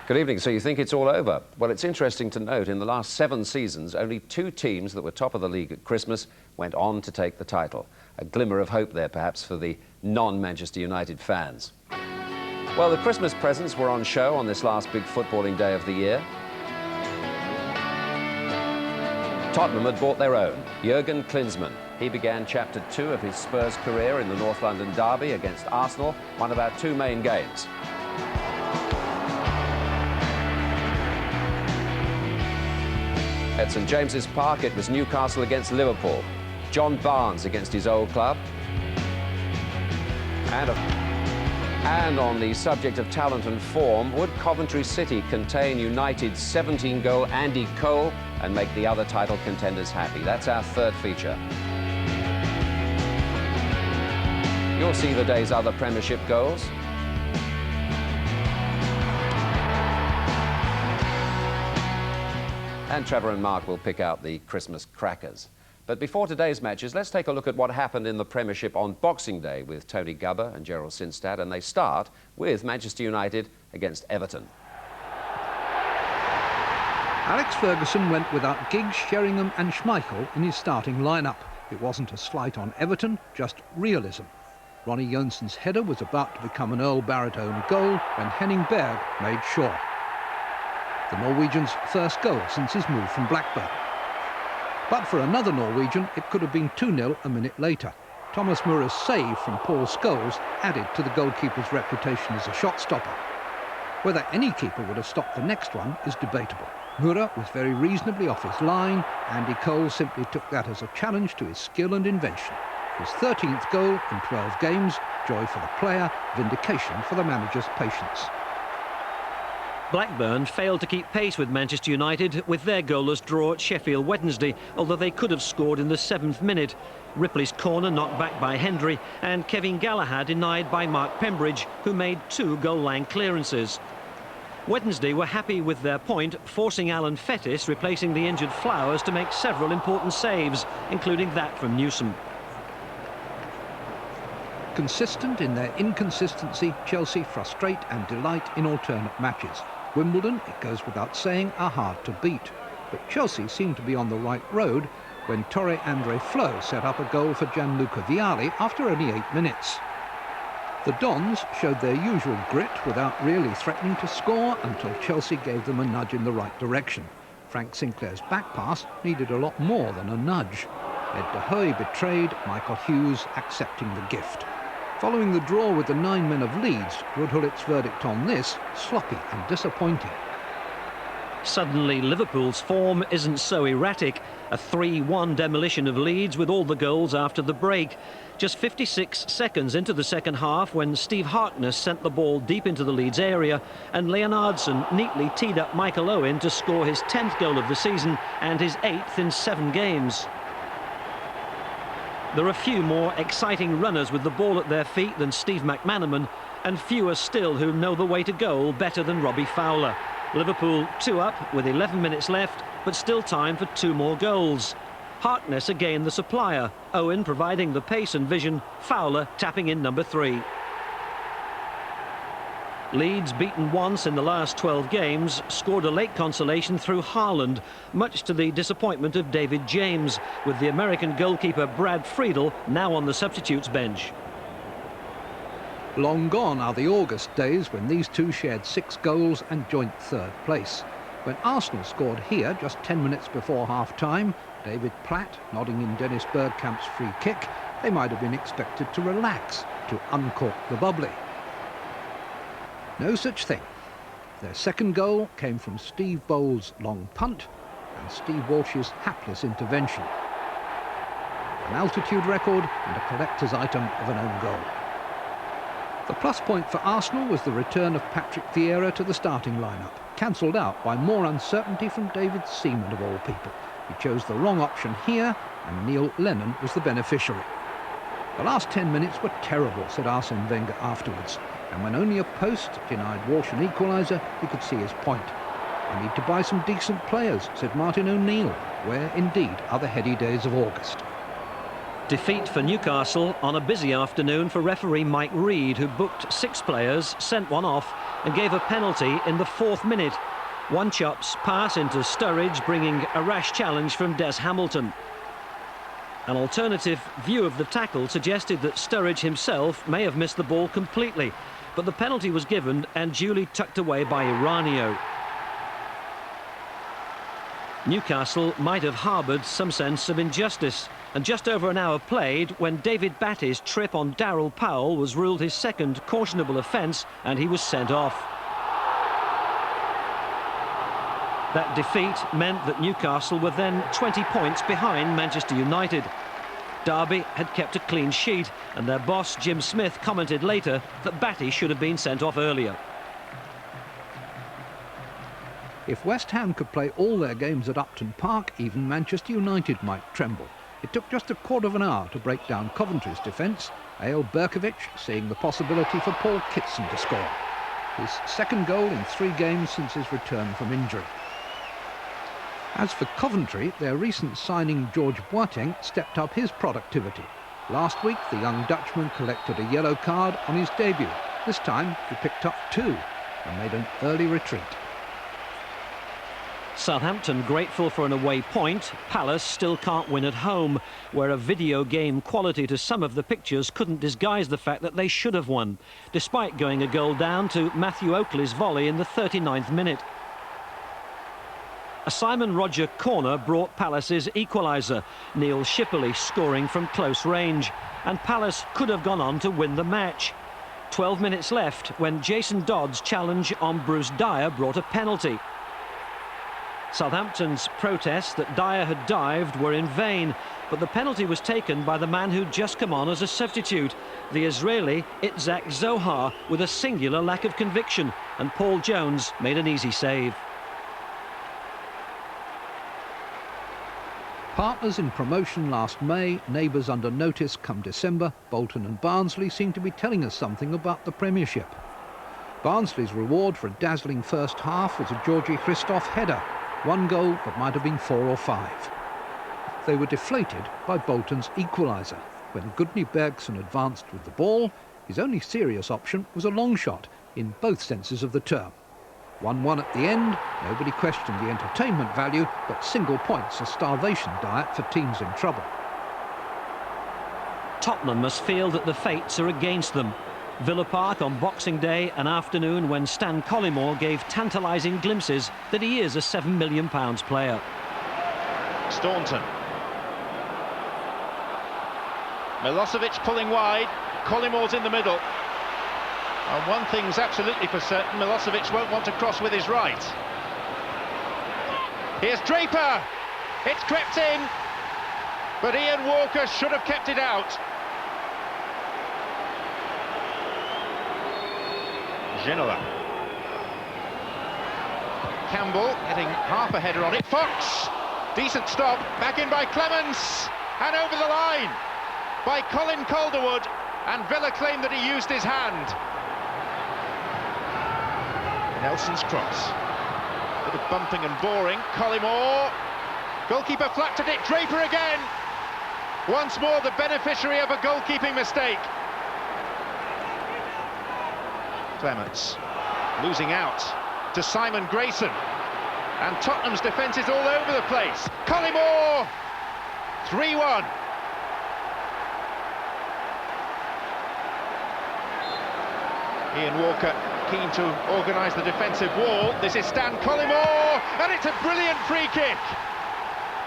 Good evening. So you think it's all over? Well, it's interesting to note in the last 7 seasons, only 2 teams that were top of the league at Christmas went on to take the title. A glimmer of hope there, perhaps, for the non-Manchester United fans. Well, the Christmas presents were on show on this last big footballing day of the year. Tottenham had bought their own, Jurgen Klinsmann. He began chapter 2 of his Spurs career in the North London derby against Arsenal, one of our 2 main games. At St James's Park, it was Newcastle against Liverpool. John Barnes against his old club. And on the subject of talent and form, would Coventry City contain United's 17-goal Andy Cole and make the other title contenders happy? That's our 3rd feature. You'll see the day's other Premiership goals. And Trevor and Mark will pick out the Christmas crackers. But before today's matches, let's take a look at what happened in the Premiership on Boxing Day with Tony Gubber and Gerald Sinstad, and they start with Manchester United against Everton. Alex Ferguson went without Giggs, Sheringham and Schmeichel in his starting lineup. It wasn't a slight on Everton, just realism. Ronnie Jonsson's header was about to become an Earl Barrett own goal when Henning Berg made sure. The Norwegian's first goal since his move from Blackburn. But for another Norwegian, it could have been 2-0 a minute later. Thomas Murray's save from Paul Scholes added to the goalkeeper's reputation as a shot stopper. Whether any keeper would have stopped the next one is debatable. Murray was very reasonably off his line. Andy Cole simply took that as a challenge to his skill and invention. His 13th goal in 12 games, joy for the player, vindication for the manager's patience. Blackburn failed to keep pace with Manchester United with their goalless draw at Sheffield Wednesday, although they could have scored in the 7th minute. Ripley's corner knocked back by Hendry and Kevin Gallagher denied by Mark Pembridge, who made 2 goal-line clearances. Wednesday were happy with their point, forcing Alan Fettis, replacing the injured Flowers, to make several important saves, including that from Newsom. Consistent in their inconsistency, Chelsea frustrate and delight in alternate matches. Wimbledon, it goes without saying, are hard to beat. But Chelsea seemed to be on the right road when Torre Andre Flo set up a goal for Gianluca Vialli after only 8 minutes. The Dons showed their usual grit without really threatening to score until Chelsea gave them a nudge in the right direction. Frank Sinclair's back pass needed a lot more than a nudge. Ed de Hoey betrayed, Michael Hughes accepting the gift. Following the draw with the 9 men of Leeds, Rudhullit's verdict on this, sloppy and disappointing. Suddenly, Liverpool's form isn't so erratic. A 3-1 demolition of Leeds with all the goals after the break. Just 56 seconds into the second half when Steve Harkness sent the ball deep into the Leeds area and Leonardson neatly teed up Michael Owen to score his 10th goal of the season and his 8th in 7 games. There are few more exciting runners with the ball at their feet than Steve McManaman, and fewer still who know the way to goal better than Robbie Fowler. Liverpool 2 up with 11 minutes left, but still time for 2 more goals. Harkness again the supplier, Owen providing the pace and vision, Fowler tapping in number 3. Leeds, beaten once in the last 12 games, scored a late consolation through Haaland, much to the disappointment of David James, with the American goalkeeper Brad Friedel now on the substitutes bench. Long gone are the August days when these two shared 6 goals and joint 3rd place. When Arsenal scored here just 10 minutes before half-time, David Platt nodding in Dennis Bergkamp's free kick, they might have been expected to relax, to uncork the bubbly. No such thing. Their second goal came from Steve Bowles' long punt and Steve Walsh's hapless intervention. An altitude record and a collector's item of an own goal. The plus point for Arsenal was the return of Patrick Vieira to the starting lineup, cancelled out by more uncertainty from David Seaman of all people. He chose the wrong option here and Neil Lennon was the beneficiary. The last 10 minutes were terrible, said Arsene Wenger afterwards. And when only a post denied Walsh an equaliser, he could see his point. I need to buy some decent players, said Martin O'Neill. Where, indeed, are the heady days of August? Defeat for Newcastle on a busy afternoon for referee Mike Reed, who booked 6 players, sent one off and gave a penalty in the 4th minute. One chop's pass into Sturridge, bringing a rash challenge from Des Hamilton. An alternative view of the tackle suggested that Sturridge himself may have missed the ball completely, but the penalty was given and duly tucked away by Iranio. Newcastle might have harboured some sense of injustice, and just over an hour played when David Batty's trip on Darryl Powell was ruled his 2nd cautionable offence and he was sent off. That defeat meant that Newcastle were then 20 points behind Manchester United. Derby had kept a clean sheet, and their boss Jim Smith commented later that Batty should have been sent off earlier. If West Ham could play all their games at Upton Park, even Manchester United might tremble. It took just a quarter of an hour to break down Coventry's defence, Eyal Berkovic seeing the possibility for Paul Kitson to score. His 2nd goal in 3 games since his return from injury. As for Coventry, their recent signing George Boateng stepped up his productivity. Last week, the young Dutchman collected a yellow card on his debut. This time, he picked up 2 and made an early retreat. Southampton grateful for an away point. Palace still can't win at home, where a video game quality to some of the pictures couldn't disguise the fact that they should have won, despite going a goal down to Matthew Oakley's volley in the 39th minute. A Simon Roger corner brought Palace's equaliser, Neil Shipperley scoring from close range, and Palace could have gone on to win the match. 12 minutes left when Jason Dodd's challenge on Bruce Dyer brought a penalty. Southampton's protests that Dyer had dived were in vain, but the penalty was taken by the man who'd just come on as a substitute, the Israeli Itzhak Zohar, with a singular lack of conviction, and Paul Jones made an easy save. Partners in promotion last May, neighbours under notice come December, Bolton and Barnsley seem to be telling us something about the Premiership. Barnsley's reward for a dazzling first half was a Georgi Christoph header. 1 goal that might have been 4 or 5. They were deflated by Bolton's equaliser. When Gudni Bergson advanced with the ball, his only serious option was a long shot, in both senses of the term. 1-1 at the end, nobody questioned the entertainment value, but single points a starvation diet for teams in trouble. Tottenham must feel that the fates are against them. Villa Park on Boxing Day, an afternoon when Stan Collymore gave tantalising glimpses that he is a £7 million player. Staunton. Milosevic pulling wide, Collymore's in the middle. And one thing's absolutely for certain, Milosevic won't want to cross with his right. Here's Draper! It's crept in, but Ian Walker should have kept it out. Ginola. Campbell getting half a header on it. Fox! Decent stop. Back in by Clements. And over the line by Colin Calderwood. And Villa claimed that he used his hand. Nelson's cross. Bit of bumping and boring. Collymore. Goalkeeper flapped at it. Draper again. Once more the beneficiary of a goalkeeping mistake. Clements losing out to Simon Grayson, and Tottenham's defence is all over the place. Collymore 3-1. Ian Walker keen to organise the defensive wall. This is Stan Collymore, and it's a brilliant free kick.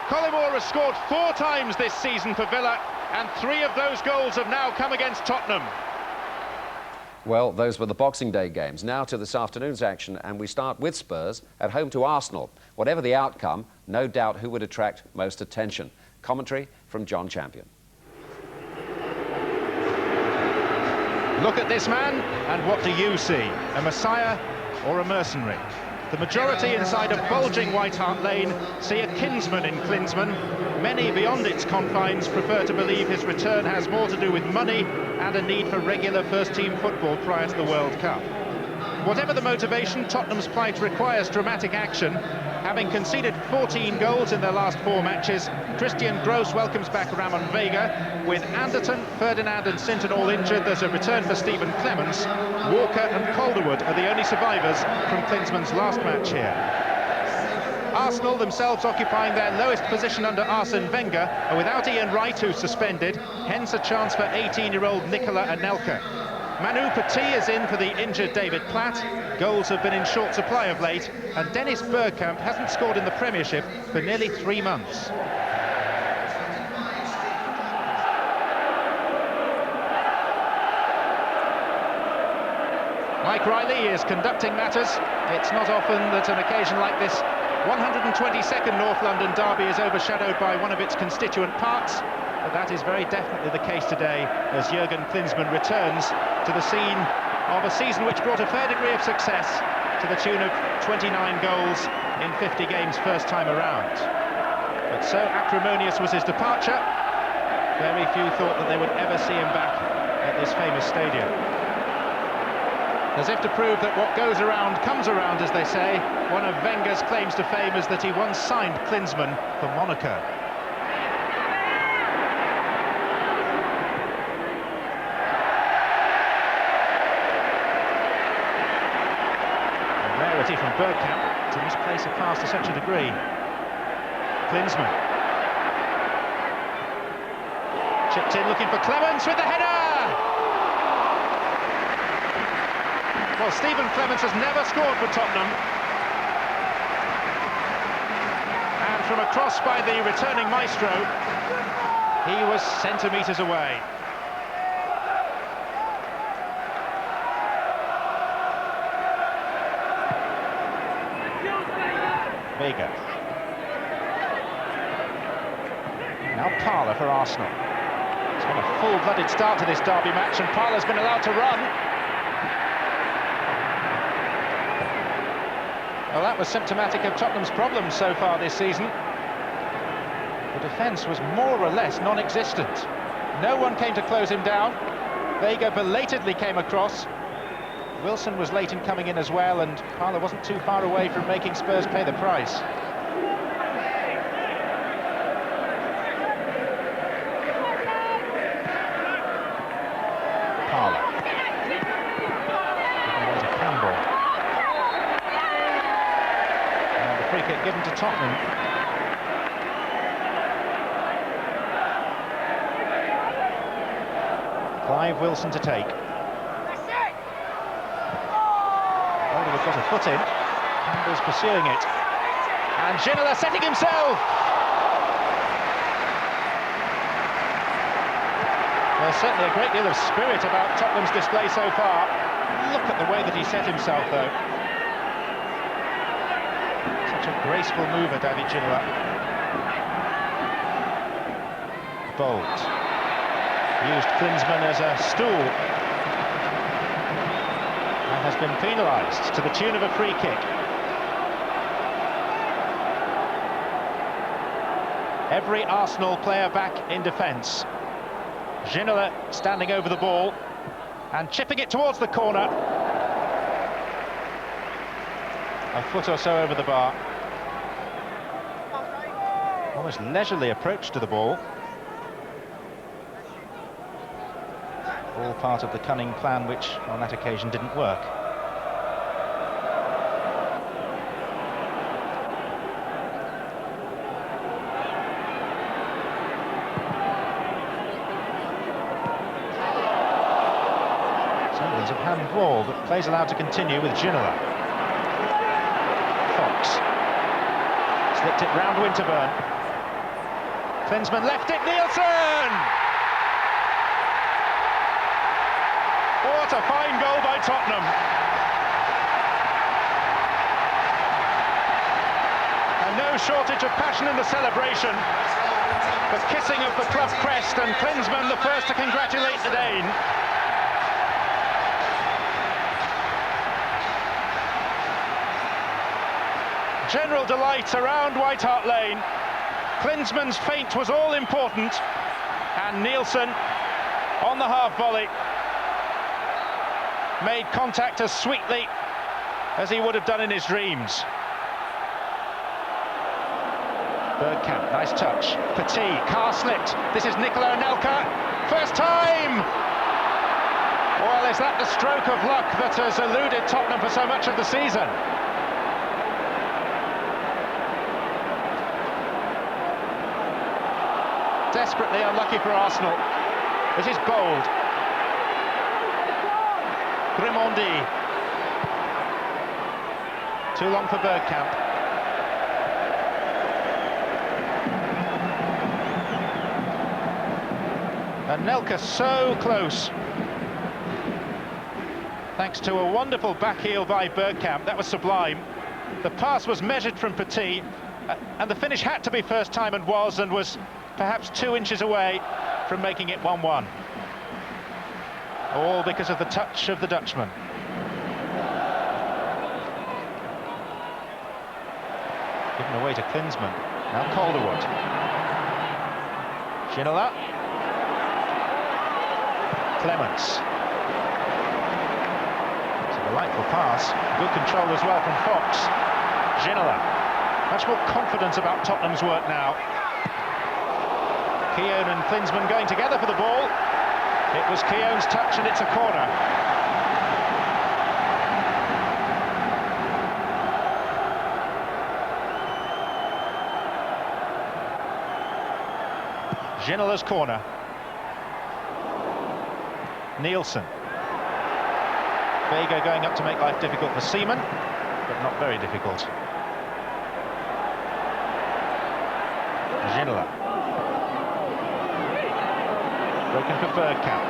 Collymore has scored 4 times this season for Villa, and 3 of those goals have now come against Tottenham. Well, those were the Boxing Day games. Now to this afternoon's action, and we start with Spurs at home to Arsenal. Whatever the outcome, no doubt who would attract most attention. Commentary from John Champion. Look at this man, and what do you see? A messiah or a mercenary? The majority inside a bulging White Hart Lane see a kinsman in Klinsmann. Many beyond its confines prefer to believe his return has more to do with money and a need for regular first-team football prior to the World Cup. whatever the motivation, Tottenham's plight requires dramatic action. Having conceded 14 goals in their last 4 matches, Christian Gross welcomes back Ramon Vega. With Anderton, Ferdinand and Sinton all injured, there's a return for Stephen Clements. Walker and Calderwood are the only survivors from Klinsmann's last match here. Arsenal themselves occupying their lowest position under Arsene Wenger, are without Ian Wright, who's suspended, hence a chance for 18-year-old Nicola Anelka. Manu Petit is in for the injured David Platt. Goals have been in short supply of late, and Dennis Bergkamp hasn't scored in the Premiership for nearly 3 months. Mike Riley is conducting matters. It's not often that an occasion like this 122nd North London derby is overshadowed by one of its constituent parts, but that is very definitely the case today as Jurgen Klinsmann returns to the scene of a season which brought a fair degree of success to the tune of 29 goals in 50 games first time around. But so acrimonious was his departure, very few thought that they would ever see him back at this famous stadium. As if to prove that what goes around comes around, as they say, one of Wenger's claims to fame is that he once signed Klinsmann for Monaco. A rarity from Bergkamp to misplace a pass to such a degree. Klinsmann. Chipped in looking for Clements with the header! Well, Stephen Clements has never scored for Tottenham. And from a cross by the returning maestro, he was centimetres away. Vega. Now Parler for Arsenal. It's been a full-blooded start to this derby match, and Parler's been allowed to run. Well, that was symptomatic of Tottenham's problems so far this season. The defence was more or less non-existent. No one came to close him down. Vega belatedly came across. Wilson was late in coming in as well, and Parler wasn't too far away from making Spurs pay the price. Parler. Free kick given to Tottenham. Clive Wilson to take. Calderwood got a foot in. Campbell's pursuing it. And Ginola setting himself! There's certainly a great deal of spirit about Tottenham's display so far. Look at the way that he set himself, though. Such a graceful mover, David Ginola. Bolt used Klinsmann as a stool and has been penalised to the tune of a free kick. Every Arsenal player back in defence. Ginola standing over the ball and chipping it towards the corner. A foot or so over the bar. Almost leisurely approach to the ball. All part of the cunning plan which on that occasion didn't work. Sunderland's a handball, but plays allowed to continue with Ginola. Fox slipped it round Winterburn. Klinsmann left it, Nielsen! What a fine goal by Tottenham. And no shortage of passion in the celebration. The kissing of the club crest, and Klinsmann the first to congratulate the Dane. General delight around White Hart Lane. Klinsmann's feint was all important, and Nielsen on the half volley made contact as sweetly as he would have done in his dreams. Bergkamp, nice touch. Petit, car slipped. This is Nicola Anelka. First time! Well, is that the stroke of luck that has eluded Tottenham for so much of the season? Desperately unlucky for Arsenal. This is bold. Grimondi. Too long for Bergkamp. Anelka so close. Thanks to a wonderful back heel by Bergkamp. That was sublime. The pass was measured from Petit, and the finish had to be first time, and was perhaps 2 inches away from making it 1-1. All because of the touch of the Dutchman. Given away to Klinsmann. Now Calderwood. Ginola. Clements. It's a delightful pass. Good control as well from Fox. Ginola. Much more confidence about Tottenham's work now. Keown and Klinsmann going together for the ball. It was Keown's touch and it's a corner. Ginola's corner. Nielsen. Vega going up to make life difficult for Seaman, but not very difficult. Ginola. Broken for Bergkamp.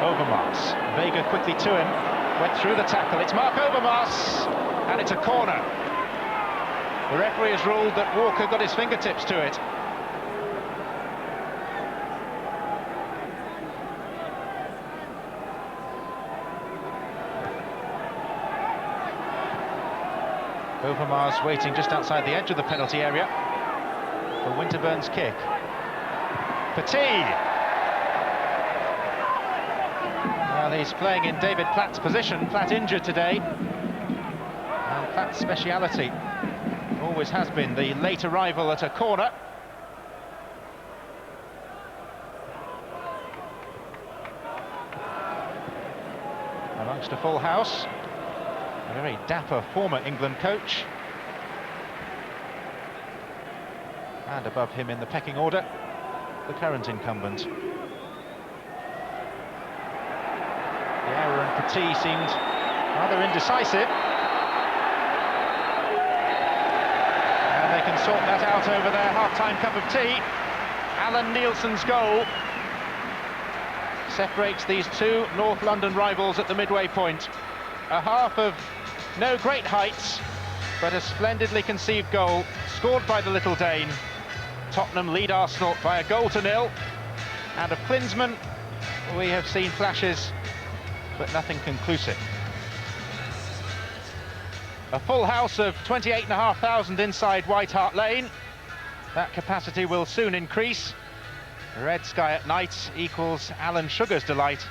Overmars. Vega quickly to him. Went through the tackle. It's Mark Overmars, and it's a corner. The referee has ruled that Walker got his fingertips to it. Overmars waiting just outside the edge of the penalty area for Winterburn's kick. Petit! Well, he's playing in David Platt's position. Platt injured today. And Platt's speciality always has been the late arrival at a corner. Amongst a full house. A very dapper former England coach. And above him in the pecking order, the current incumbent. The error in Petit seemed rather indecisive. And they can sort that out over their half-time cup of tea. Alan Nielsen's goal separates these two North London rivals at the midway point. A half of no great heights, but a splendidly conceived goal, scored by the little Dane. Tottenham lead Arsenal by 1-0. And of Klinsmann, we have seen flashes, but nothing conclusive. A full house of 28,500 inside White Hart Lane. That capacity will soon increase. Red sky at night equals Alan Sugar's delight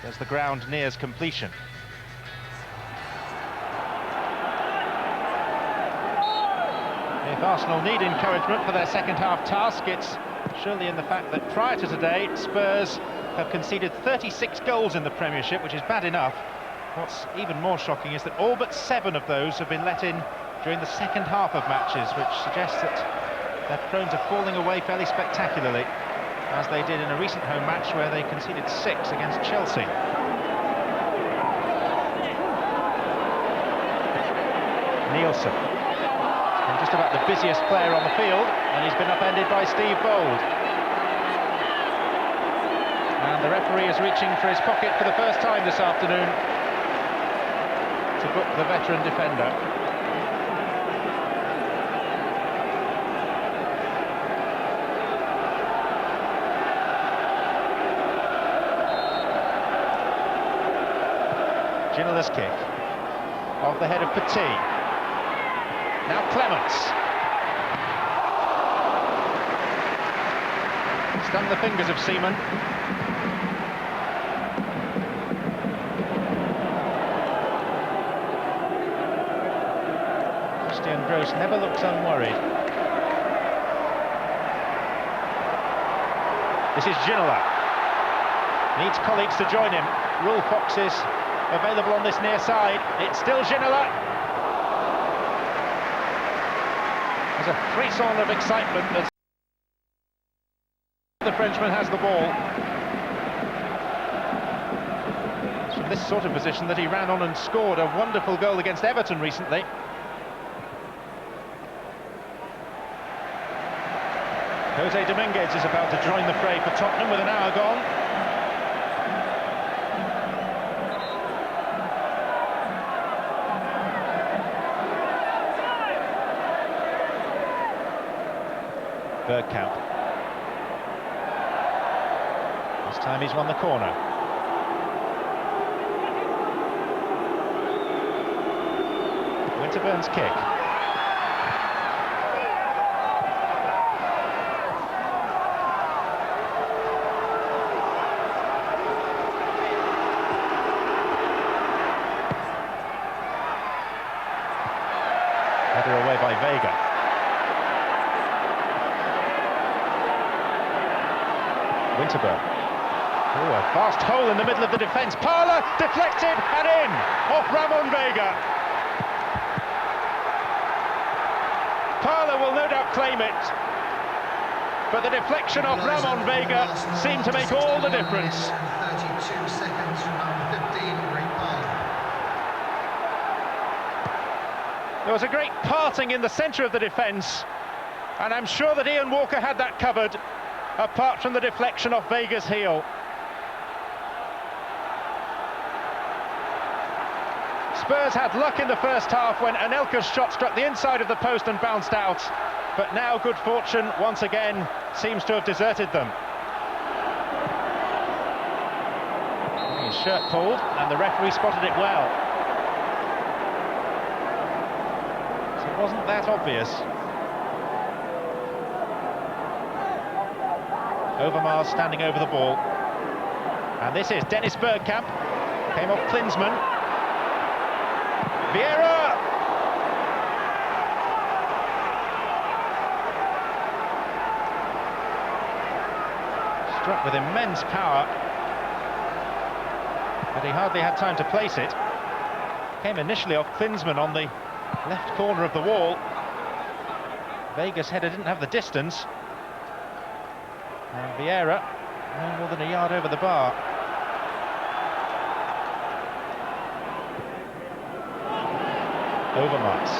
as the ground nears completion. If Arsenal need encouragement for their second half task, it's surely in the fact that prior to today, Spurs have conceded 36 goals in the Premiership, which is bad enough. What's even more shocking is that all but 7 of those have been let in during the second half of matches, which suggests that they're prone to falling away fairly spectacularly, as they did in a recent home match where they conceded 6 against Chelsea. Nielsen. Just about the busiest player on the field, and he's been upended by Steve Bold. And the referee is reaching for his pocket for the first time this afternoon to book the veteran defender. Ginola's kick off the head of Petit. Now Clements. Stung the fingers of Seaman. Christian Gross never looks unworried. This is Ginola. Needs colleagues to join him. Rule Fox is available on this near side. It's still Ginola. There's a frisson of excitement as the Frenchman has the ball. It's from this sort of position that he ran on and scored a wonderful goal against Everton recently. Jose Dominguez is about to join the fray for Tottenham with an hour gone. Bergkamp. This time he's won the corner. Winterburn's kick. Header away by Vega. Winterburn. Oh, a fast hole in the middle of the defence. Parler deflected and in off Ramon Vega. Parler will no doubt claim it, but the deflection off Ramon Vega seemed to make all the difference. 32 seconds from number 15, Ray Parler. There was a great parting in the centre of the defence, and I'm sure that Ian Walker had that covered, apart from the deflection off Vega's heel. Spurs had luck in the first half when Anelka's shot struck the inside of the post and bounced out, but now good fortune once again seems to have deserted them. His shirt pulled and the referee spotted it well. So it wasn't that obvious. Overmars standing over the ball. And this is Dennis Bergkamp. Came off Klinsmann. Vieira! Struck with immense power, but he hardly had time to place it. Came initially off Klinsmann on the left corner of the wall. Vega's header didn't have the distance. And Vieira, no more than a yard over the bar. Overmars.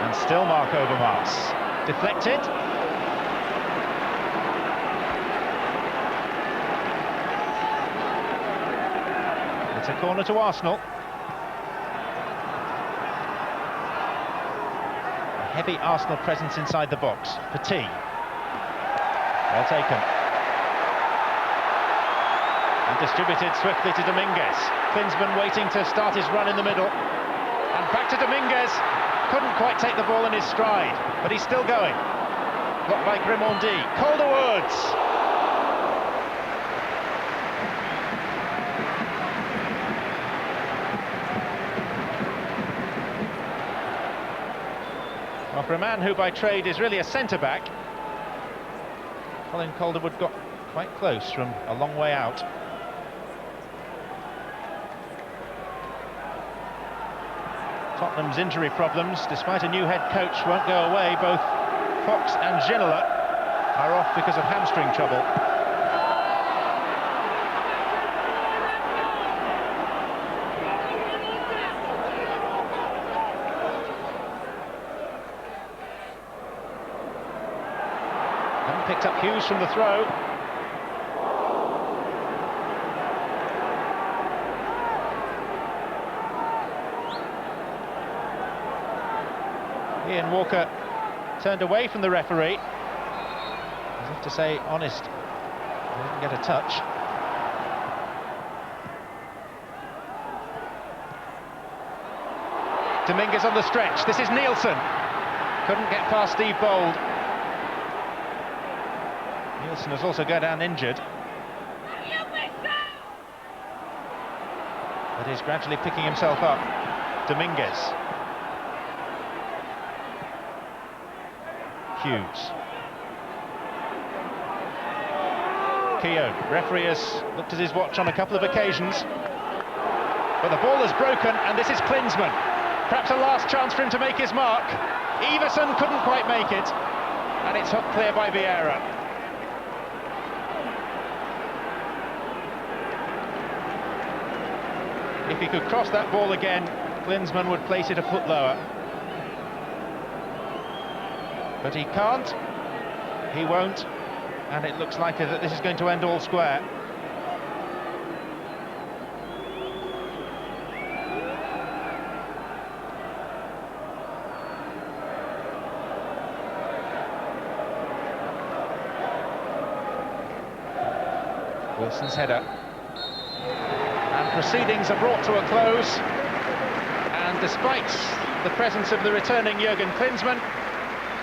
And still Mark Overmars. Deflected. It's a corner to Arsenal. Heavy Arsenal presence inside the box. Petit. Well taken. And distributed swiftly to Dominguez. Klinsmann waiting to start his run in the middle. And back to Dominguez. Couldn't quite take the ball in his stride, but he's still going. Blocked by Grimondi. Calderwood. Well, for a man who by trade is really a centre-back, Colin Calderwood got quite close from a long way out. Tottenham's injury problems, despite a new head coach, won't go away. Both Fox and Ginola are off because of hamstring trouble. Picked up Hughes from the throw. Ian Walker turned away from the referee, as if to say, honest, he didn't get a touch. Dominguez on the stretch. This is Nielsen. Couldn't get past Steve Bold. Nielsen has also gone down injured. but is gradually picking himself up. Dominguez. Hughes. Keown. Referee has looked at his watch on a couple of occasions, but the ball has broken, and this is Klinsmann. Perhaps a last chance for him to make his mark. Everson couldn't quite make it, and it's hooked clear by Vieira. If he could cross that ball again, Klinsmann would place it a foot lower. But he can't, he won't, and it looks like that this is going to end all square. Wilson's header. And proceedings are brought to a close. And despite the presence of the returning Jurgen Klinsmann,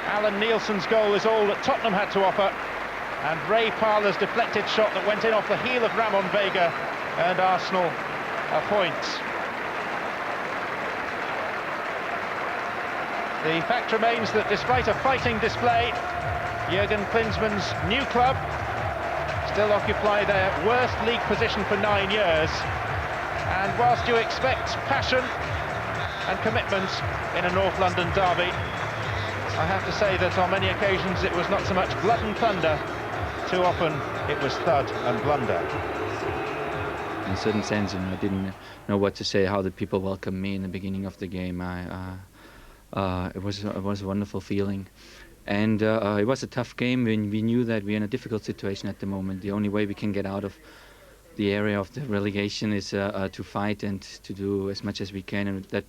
Alan Nielsen's goal is all that Tottenham had to offer. And Ray Parlour's deflected shot that went in off the heel of Ramon Vega earned Arsenal a point. The fact remains that despite a fighting display, Jurgen Klinsmann's new club still occupy their worst league position for 9 years. And whilst you expect passion and commitment in a North London derby, I have to say that on many occasions it was not so much blood and thunder, too often it was thud and blunder. In a certain sense, I didn't know what to say, how the people welcomed me in the beginning of the game. It was a wonderful feeling. And it was a tough game. We knew that we're in a difficult situation at the moment. The only way we can get out of the area of the relegation is to fight and to do as much as we can. And that,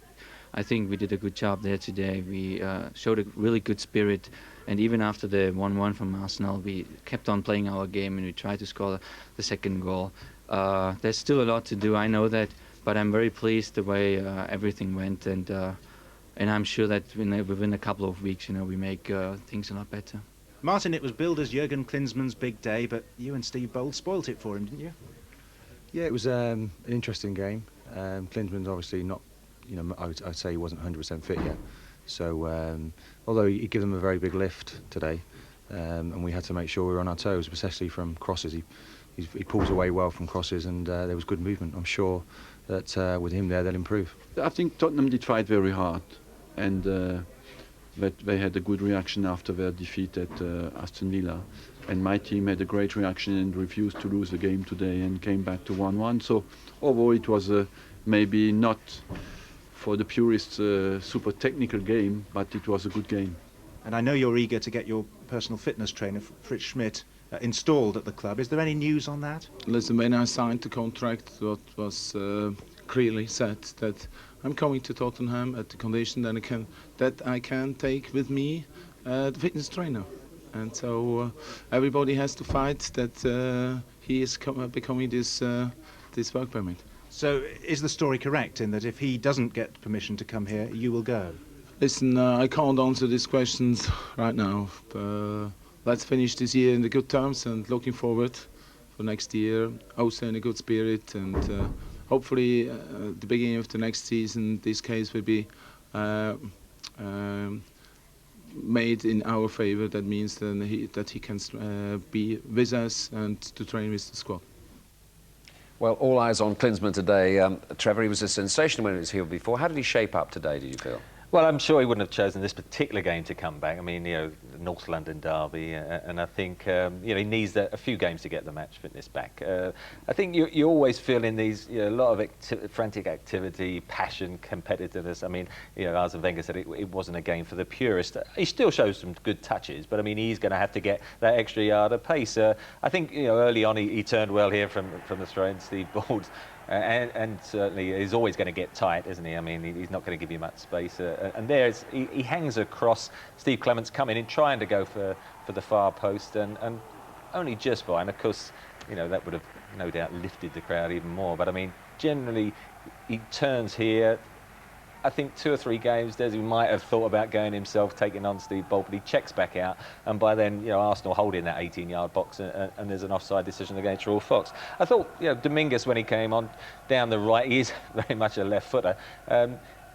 I think we did a good job there today. We showed a really good spirit. And even after the 1-1 from Arsenal, we kept on playing our game and we tried to score the second goal. There's still a lot to do, I know that, but I'm very pleased the way everything went. And I'm sure that within a couple of weeks, we make things a lot better. Martin, it was billed as Jurgen Klinsmann's big day, but you and Steve Bold spoilt it for him, didn't you? Yeah, it was an interesting game. Klinsmann's obviously not, I'd say he wasn't 100% fit yet. So, although he gave them a very big lift today, and we had to make sure we were on our toes, especially from crosses. He pulls away well from crosses, and there was good movement. I'm sure that with him there, they'll improve. I think Tottenham did fight very hard, and that they had a good reaction after their defeat at Aston Villa. And my team had a great reaction and refused to lose the game today and came back to 1-1. So although it was maybe not for the purists super technical game, but it was a good game. And I know you're eager to get your personal fitness trainer, Fritz Schmidt, installed at the club. Is there any news on that? Listen, when I signed the contract, what was clearly said that I'm coming to Tottenham at the condition that I can take with me the fitness trainer. And so everybody has to fight that he is becoming this work permit. So is the story correct in that if he doesn't get permission to come here, you will go? Listen, I can't answer these questions right now. Let's finish this year in the good terms and looking forward for next year, also in a good spirit, and hopefully the beginning of the next season, this case will be made in our favour. That means then that he can be with us and to train with the squad. Well, all eyes on Klinsmann today. Trevor, he was a sensation when he was here before. How did he shape up today, did you feel? Well, I'm sure he wouldn't have chosen this particular game to come back. I mean, the North London derby, and I think, he needs a few games to get the match fitness back. I think you always feel in these, a lot of frantic activity, passion, competitiveness. I mean, Arsene Wenger said it wasn't a game for the purist. He still shows some good touches, but I mean, he's going to have to get that extra yard of pace. I think, early on he turned well here from the throw in, Steve Bold. And certainly he's always going to get tight, isn't he? I mean, he's not going to give you much space. And he hangs across. Steve Clement's coming in, trying to go for the far post, and only just by. And of course, that would have no doubt lifted the crowd even more. But I mean, generally, he turns here, I think 2 or 3 games, Desi might have thought about going himself, taking on Steve Bolt, but he checks back out, and by then, you know, Arsenal hold in that 18-yard box, and there's an offside decision against Raw Fox. I thought, you know, Dominguez, when he came on down the right, he is very much a left footer.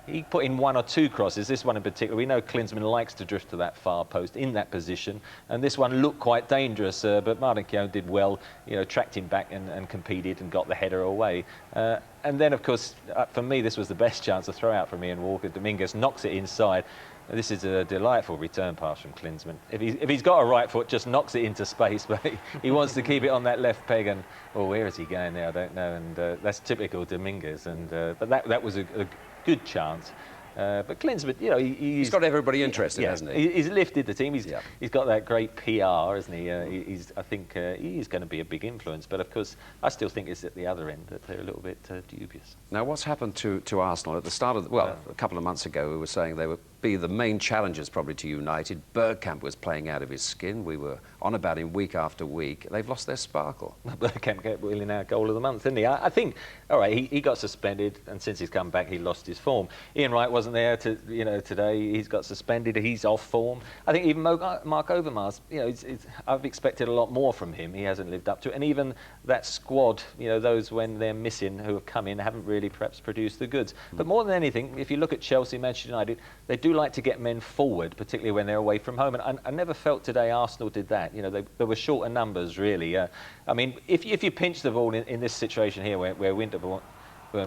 He put in 1 or 2 crosses, this one in particular. We know Klinsmann likes to drift to that far post in that position, and this one looked quite dangerous, but Martin Keown did well, you know, tracked him back and competed and got the header away. And then, of course, for me, this was the best chance to throw out from Ian Walker. Dominguez knocks it inside. This is a delightful return pass from Klinsmann. If he's got a right foot, just knocks it into space, but he wants to keep it on that left peg, and, oh, where is he going there? I don't know, and that's typical Dominguez. And but that was a good chance. But Klinsmann, you know, he's got everybody interested, hasn't he? He's lifted the team. He's got that great PR, hasn't he? I think he's going to be a big influence. But of course, I still think it's at the other end that they're a little bit dubious. Now, what's happened to Arsenal at the start of a couple of months ago? We were saying they would be the main challengers probably to United. Bergkamp was playing out of his skin. We were on about him week after week. They've lost their sparkle. Bergkamp got wheeling our goal of the month, didn't he? I think, all right, he got suspended, and since he's come back, he lost his form. Ian Wright wasn't there today. He's got suspended. He's off form. I think even Mark Overmars, you know, I've expected a lot more from him. He hasn't lived up to it. And even that squad, you know, those when they're missing who have come in haven't really perhaps produced the goods. But more than anything, if you look at Chelsea, Manchester United, they do like to get men forward, particularly when they're away from home. And I never felt today Arsenal did that. You know, there were shorter numbers, really. I mean, if you pinch the ball in this situation here where Winterborn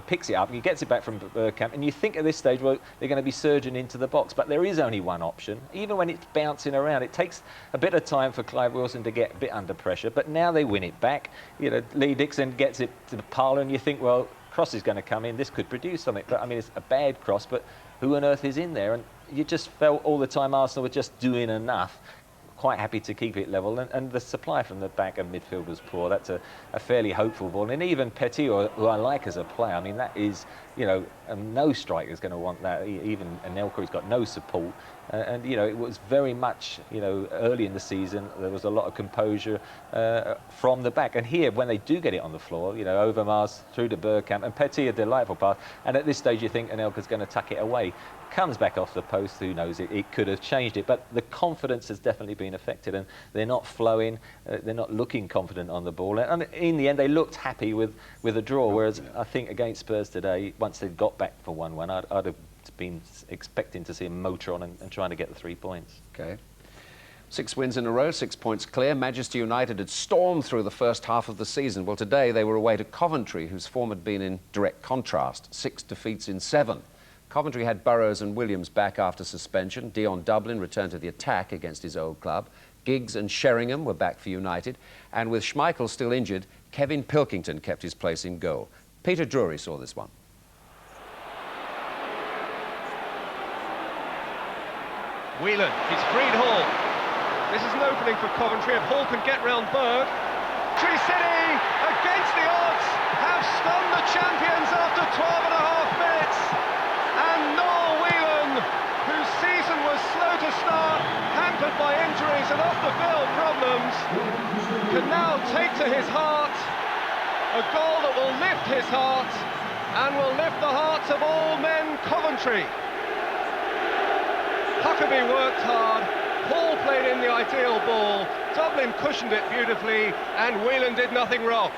picks it up and he gets it back from Bergkamp, and you think at this stage, well, they're going to be surging into the box, but there is only one option. Even when it's bouncing around, it takes a bit of time for Clive Wilson to get a bit under pressure, but now they win it back. You know, Lee Dixon gets it to the Parlour, and you think, well, cross is going to come in, this could produce something. But I mean, it's a bad cross, but who on earth is in there? And you just felt all the time Arsenal were just doing enough, quite happy to keep it level, and the supply from the back and midfield was poor. That's a fairly hopeful ball. And even Petit, who I like as a player, I mean, that is, you know, no striker's going to want that. Even Anelka, he's got no support. And, you know, it was very much, you know, early in the season, there was a lot of composure from the back. And here, when they do get it on the floor, you know, Overmars through to Bergkamp, and Petit, a delightful pass. And at this stage, you think Anelka's going to tuck it away. Comes back off the post, who knows, it could have changed it. But the confidence has definitely been affected, and they're not flowing, they're not looking confident on the ball. And in the end, they looked happy with a draw, whereas I think against Spurs today, once they got back for 1-1, I'd have been expecting to see him motor on and trying to get the 3 points. Okay. 6 wins in a row, 6 points clear. Manchester United had stormed through the first half of the season. Well, today they were away to Coventry, whose form had been in direct contrast. 6 defeats in 7. Coventry had Burrows and Williams back after suspension. Dion Dublin returned to the attack against his old club. Giggs and Sheringham were back for United. And with Schmeichel still injured, Kevin Pilkington kept his place in goal. Peter Drury saw this one. Whelan, he's freed Hall. This is an opening for Coventry if Hall can get round Berg. Coventry City, against the odds, have stunned the champions after 12 and a half minutes. And Noel Whelan, whose season was slow to start, hampered by injuries and off-the-field problems, can now take to his heart a goal that will lift his heart and will lift the hearts of all men Coventry. Huckabee worked hard, Hall played in the ideal ball, Dublin cushioned it beautifully, and Whelan did nothing wrong.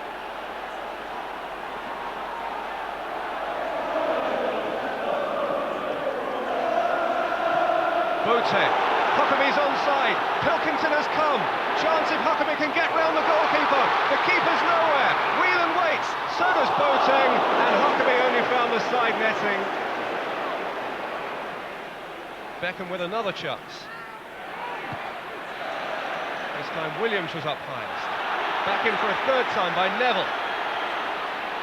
Boateng, Huckabee's onside, Pilkington has come, chance if Huckabee can get round the goalkeeper, the keeper's nowhere, Whelan waits, so does Boateng, and Huckabee only found the side netting. Beckham with another chance. This time Williams was up highest. Back in for a third time by Neville.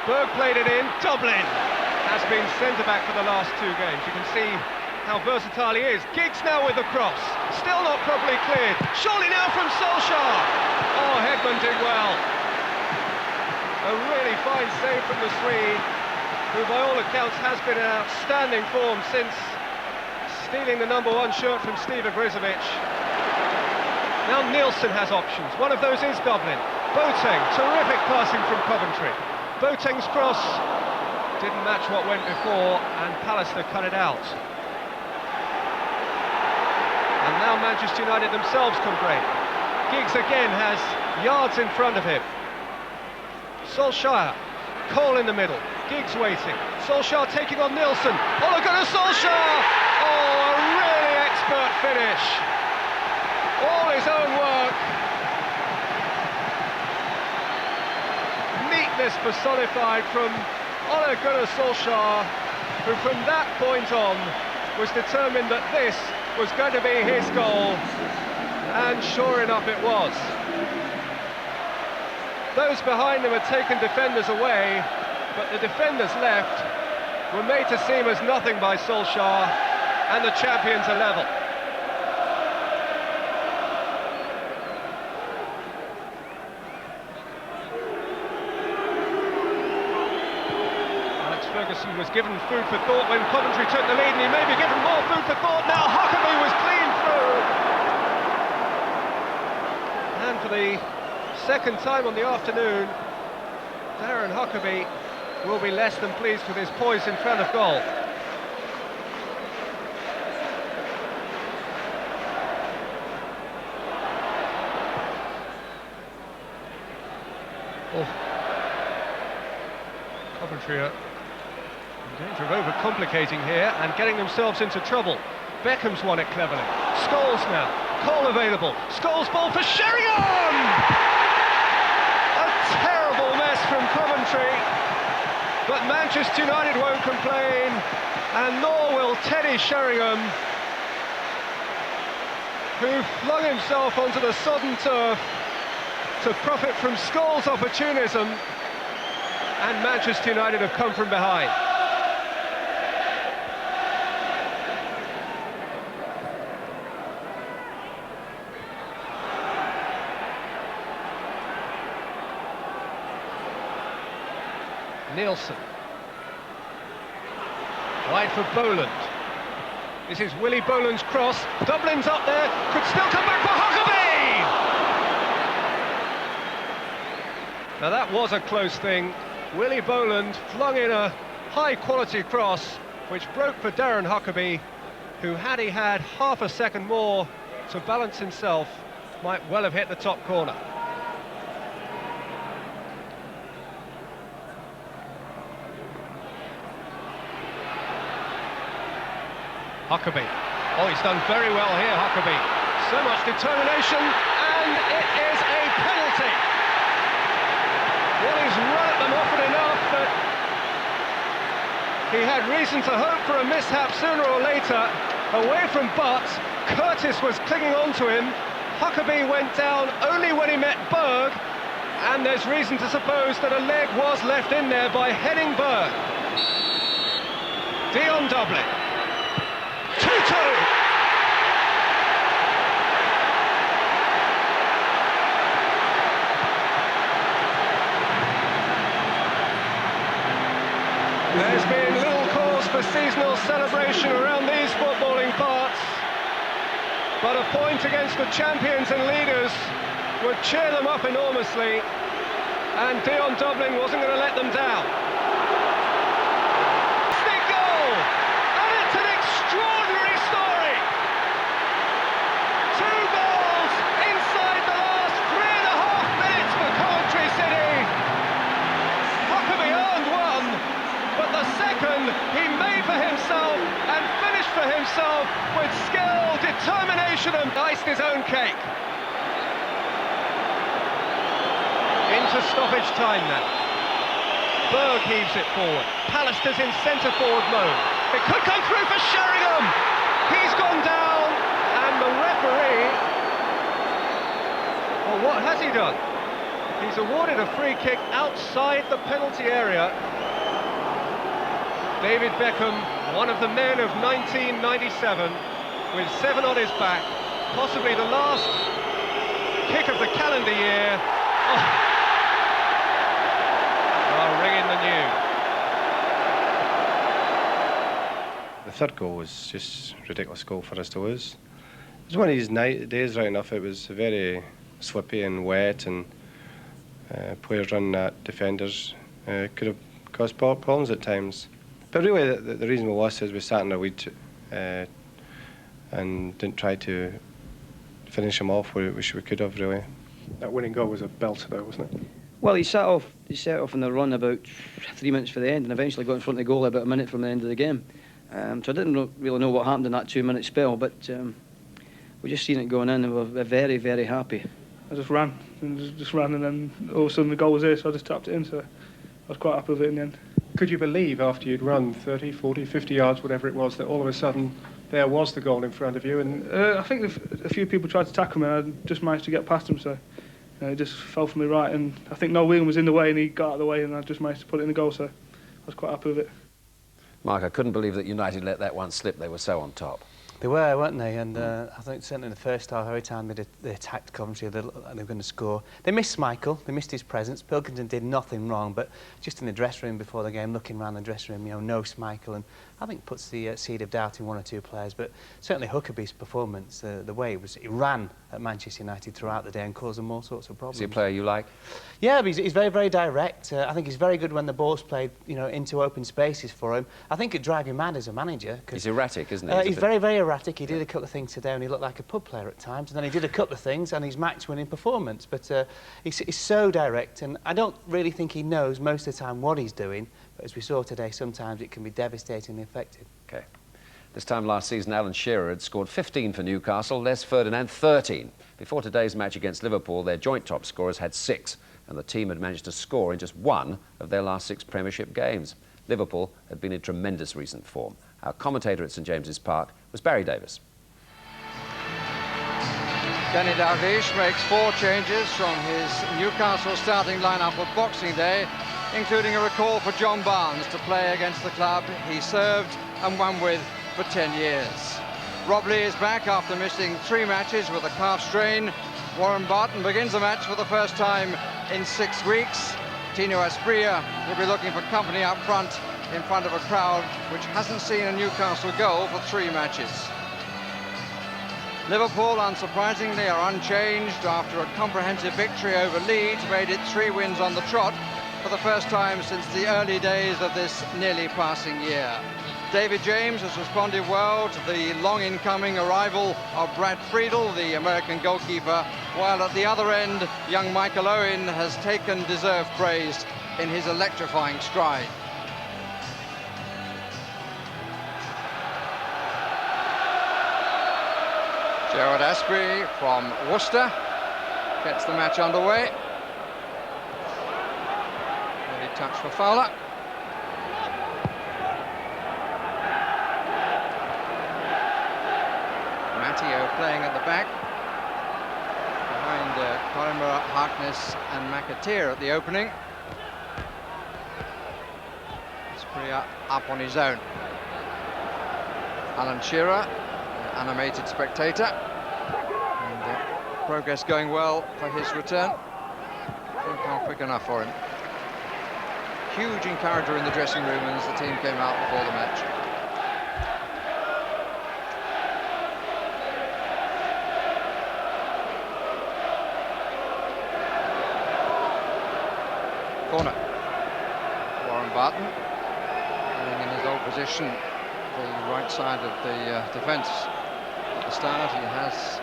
Berg played it in, Dublin has been centre-back for the last 2 games. You can see how versatile he is. Giggs now with the cross, still not properly cleared. Surely now from Solskjaer. Oh, Hedman did well. A really fine save from the Swede, who by all accounts has been in outstanding form since stealing the #1 shirt from Steve Agrizovic. Now Nielsen has options. One of those is Dublin. Boateng, terrific passing from Coventry. Boateng's cross didn't match what went before, and Pallister cut it out. And now Manchester United themselves can break. Giggs again has yards in front of him. Solskjaer, Cole in the middle, Giggs waiting. Solskjaer taking on Nielsen. Ole Gunnar Solskjaer! Oh, a really expert finish. All his own work. Neatness personified from Ole Gunnar Solskjaer, who from that point on was determined that this was going to be his goal, and sure enough it was. Those behind him had taken defenders away, but the defenders left were made to seem as nothing by Solskjaer, and the champions are level. Ferguson was given food for thought when Coventry took the lead, and he may be given more food for thought now. Huckabee was clean through. And for the second time on the afternoon, Darren Huckabee will be less than pleased with his poise in front of goal. Oh. Coventry are in danger of overcomplicating here and getting themselves into trouble. Beckham's won it cleverly. Scholes now. Cole available. Scholes ball for Sheringham! A terrible mess from Coventry. But Manchester United won't complain, and nor will Teddy Sheringham, who flung himself onto the sodden turf to profit from Scholes' opportunism, and Manchester United have come from behind. Nielsen. Wide for Boland. This is Willie Boland's cross. Dublin's up there, could still come back for Huckabee! Now that was a close thing. Willie Boland flung in a high-quality cross, which broke for Darren Huckabee, who, had he had half a second more to balance himself, might well have hit the top corner. Huckabee. Oh, he's done very well here, Huckabee. So much determination, and it is a penalty. Well, he's run at them often enough, but he had reason to hope for a mishap sooner or later. Away from Butt, Curtis was clinging on to him. Huckabee went down only when he met Berg, and there's reason to suppose that a leg was left in there by Henning Berg. Dion Dublin. 2-2! There's been little cause for seasonal celebration around these footballing parts, but a point against the champions and leaders would cheer them up enormously, and Dion Dublin wasn't going to let them down. Big goal! And it's an extraordinary story! 2 goals inside the last 3.5 minutes for Coventry City. Huckabee earned one, but the second he made for himself and finished for himself with skill, determination, and iced his own cake. Into stoppage time now. Berg heaves it forward. Pallister's in centre-forward mode. It could come through for Sheringham. He's gone down, and the referee... Well, what has he done? He's awarded a free kick outside the penalty area. David Beckham, one of the men of 1997, with 7 on his back, possibly the last kick of the calendar year. Oh. Ringing the new. The third goal was just a ridiculous goal for us to lose. It was one of these days, right enough. It was very slippy and wet, and players running at defenders could caused problems at times. But really, the reason we lost is we sat in our lead and didn't try to finish them off where we could have, really. That winning goal was a belter, though, wasn't it? Well, he set off in the run about 3 minutes for the end, and eventually got in front of the goal about a minute from the end of the game. So I didn't really know what happened in that 2-minute spell, but we just seen it going in, and we're very, very happy. I just ran, and then all of a sudden the goal was there, so I just tapped it in. So I was quite happy with it in the end. Could you believe after you'd run 30, 40, 50 yards, whatever it was, that all of a sudden there was the goal in front of you? And I think a few people tried to tackle me, and I just managed to get past them. So it just fell for me right, and I think Noel Whelan was in the way, and he got out of the way, and I just managed to put it in the goal. So I was quite happy with it. Mark, I couldn't believe that United let that one slip. They were so on top. They were, weren't they? And I think certainly in the first half, every time they attacked Coventry, they looked like they were going to score. They missed Michael, they missed his presence. Pilkington did nothing wrong, but just in the dressing room before the game, looking around the dressing room, you know, no Michael, and I think puts the seed of doubt in one or two players. But certainly Huckabee's performance, the way he ran at Manchester United throughout the day and caused them all sorts of problems. Is he a player you like? Yeah, but he's very, very direct. I think he's very good when the ball's played, you know, into open spaces for him. I think it'd drive you mad as a manager. He's erratic, isn't he? He's very, very erratic. He did a couple of things today and he looked like a pub player at times, and then he did a couple of things and he's match-winning performance. But he's so direct, and I don't really think he knows most of the time what he's doing, but as we saw today, sometimes it can be devastatingly effective. OK. This time last season, Alan Shearer had scored 15 for Newcastle, Les Ferdinand 13. Before today's match against Liverpool, their joint top scorers had 6, and the team had managed to score in just 1 of their last 6 Premiership games. Liverpool had been in tremendous recent form. Our commentator at St James's Park was Barry Davis. Kenny Dalglish makes 4 changes from his Newcastle starting lineup of Boxing Day, including a recall for John Barnes to play against the club he served and won with for 10 years. Rob Lee is back after missing 3 matches with a calf strain. Warren Barton begins the match for the first time in 6 weeks. Tino Asprilla will be looking for company up front in front of a crowd which hasn't seen a Newcastle goal for 3 matches. Liverpool, unsurprisingly, are unchanged after a comprehensive victory over Leeds made it 3 wins on the trot for the first time since the early days of this nearly passing year. David James has responded well to the long-incoming arrival of Brad Friedel, the American goalkeeper, while at the other end, young Michael Owen has taken deserved praise in his electrifying stride. Gerard Asprey from Worcester gets the match underway. Early touch for Fowler. Matteo playing at the back, behind Coimbra, Harkness and McAteer at the opening. Asprey up on his own. Alan Shearer, animated spectator, and progress going well for his return. Didn't come quick enough for him. Huge encourager in the dressing room as the team came out before the match. Corner. Warren Barton playing in his old position, the right side of the defence. At the start, he has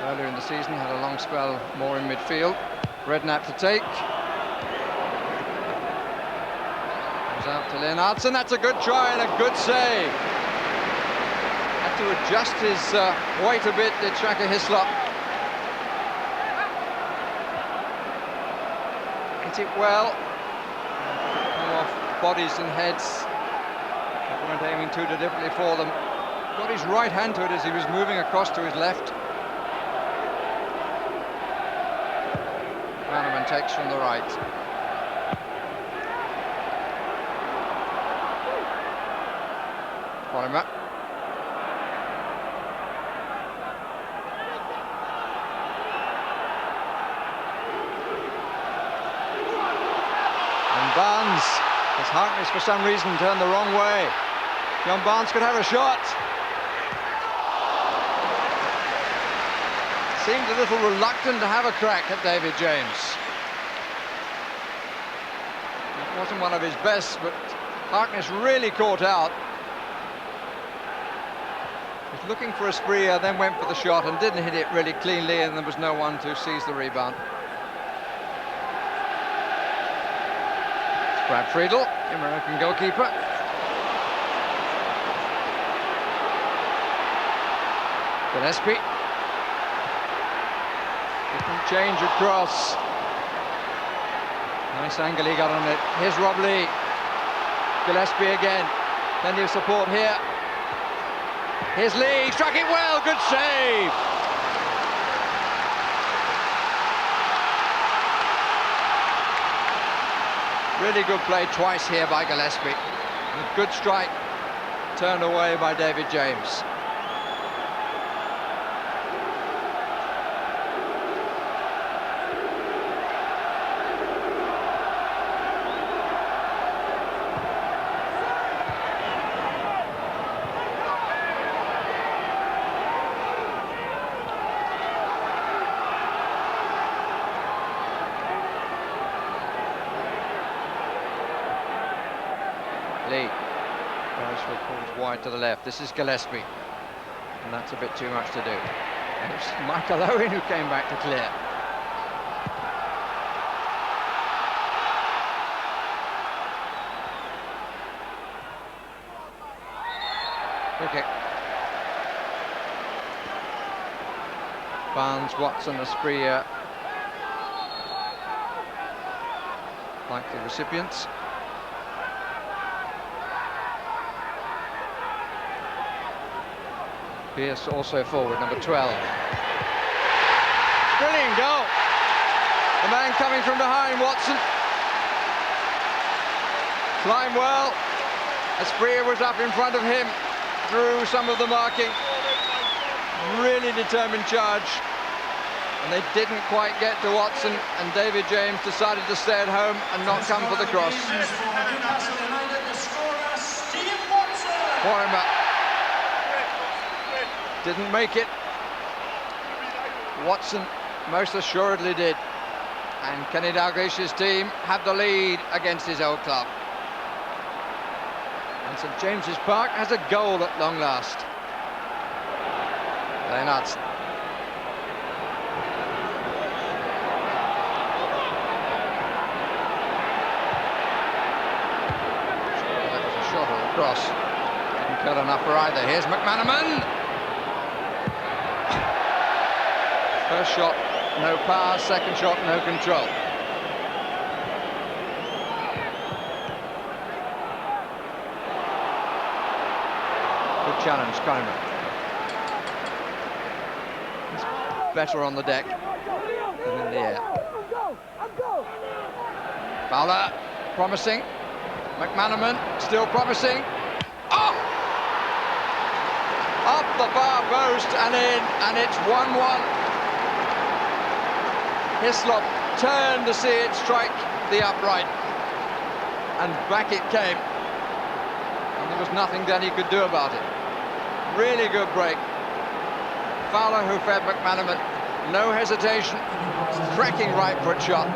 earlier in the season had a long spell more in midfield. Redknapp to take. Comes out to Leonardson. That's a good try and a good save. Had to adjust his weight a bit, did Shaka Hislop. Hit it well. Come off bodies and heads. They weren't aiming too deliberately for them. Got his right hand to it as he was moving across to his left. Bannerman takes from the right. Coimbra. And Barnes, as Harkness for some reason turned the wrong way. John Barnes could have a shot. Seemed a little reluctant to have a crack at David James. It Wasn't one of his best, but Harkness really caught out. Was looking for a spree, then went for the shot and didn't hit it really cleanly, and there was no one to seize the rebound. It's Brad Friedel, the American goalkeeper. Gillespie. Different change across. Nice angle he got on it. Here's Rob Lee. Gillespie again. Plenty of support here. Here's Lee. Struck it well. Good save. Really good play twice here by Gillespie. And a good strike turned away by David James. Lee. Beresford pulls wide to the left. This is Gillespie. And that's a bit too much to do. And it's Michael Owen who came back to clear. Okay. Barnes, Watson, Asprilla. Like the recipients. Pearce also forward, number 12. Brilliant goal. The man coming from behind, Watson. Climbed well. Asprilla was up in front of him, through some of the marking. Really determined charge. And they didn't quite get to Watson, and David James decided to stay at home and not come for the cross. Warhammer didn't make it. Watson most assuredly did. And Kenny Dalglish's team had the lead against his old club. And St James's Park has a goal at long last. Leonards. That was a shot or a cross. Didn't cut enough for either. Here's McManaman. First shot, no power. Second shot, no control. Good challenge, Keimer. He's better on the deck than in the air. Fowler, promising. McManaman, still promising. Oh! Up the far post and in, and it's 1-1. Hislop turned to see it strike the upright, and back it came, and there was nothing that he could do about it. Really good break. Fowler who fed McManaman, no hesitation, cracking right foot shot.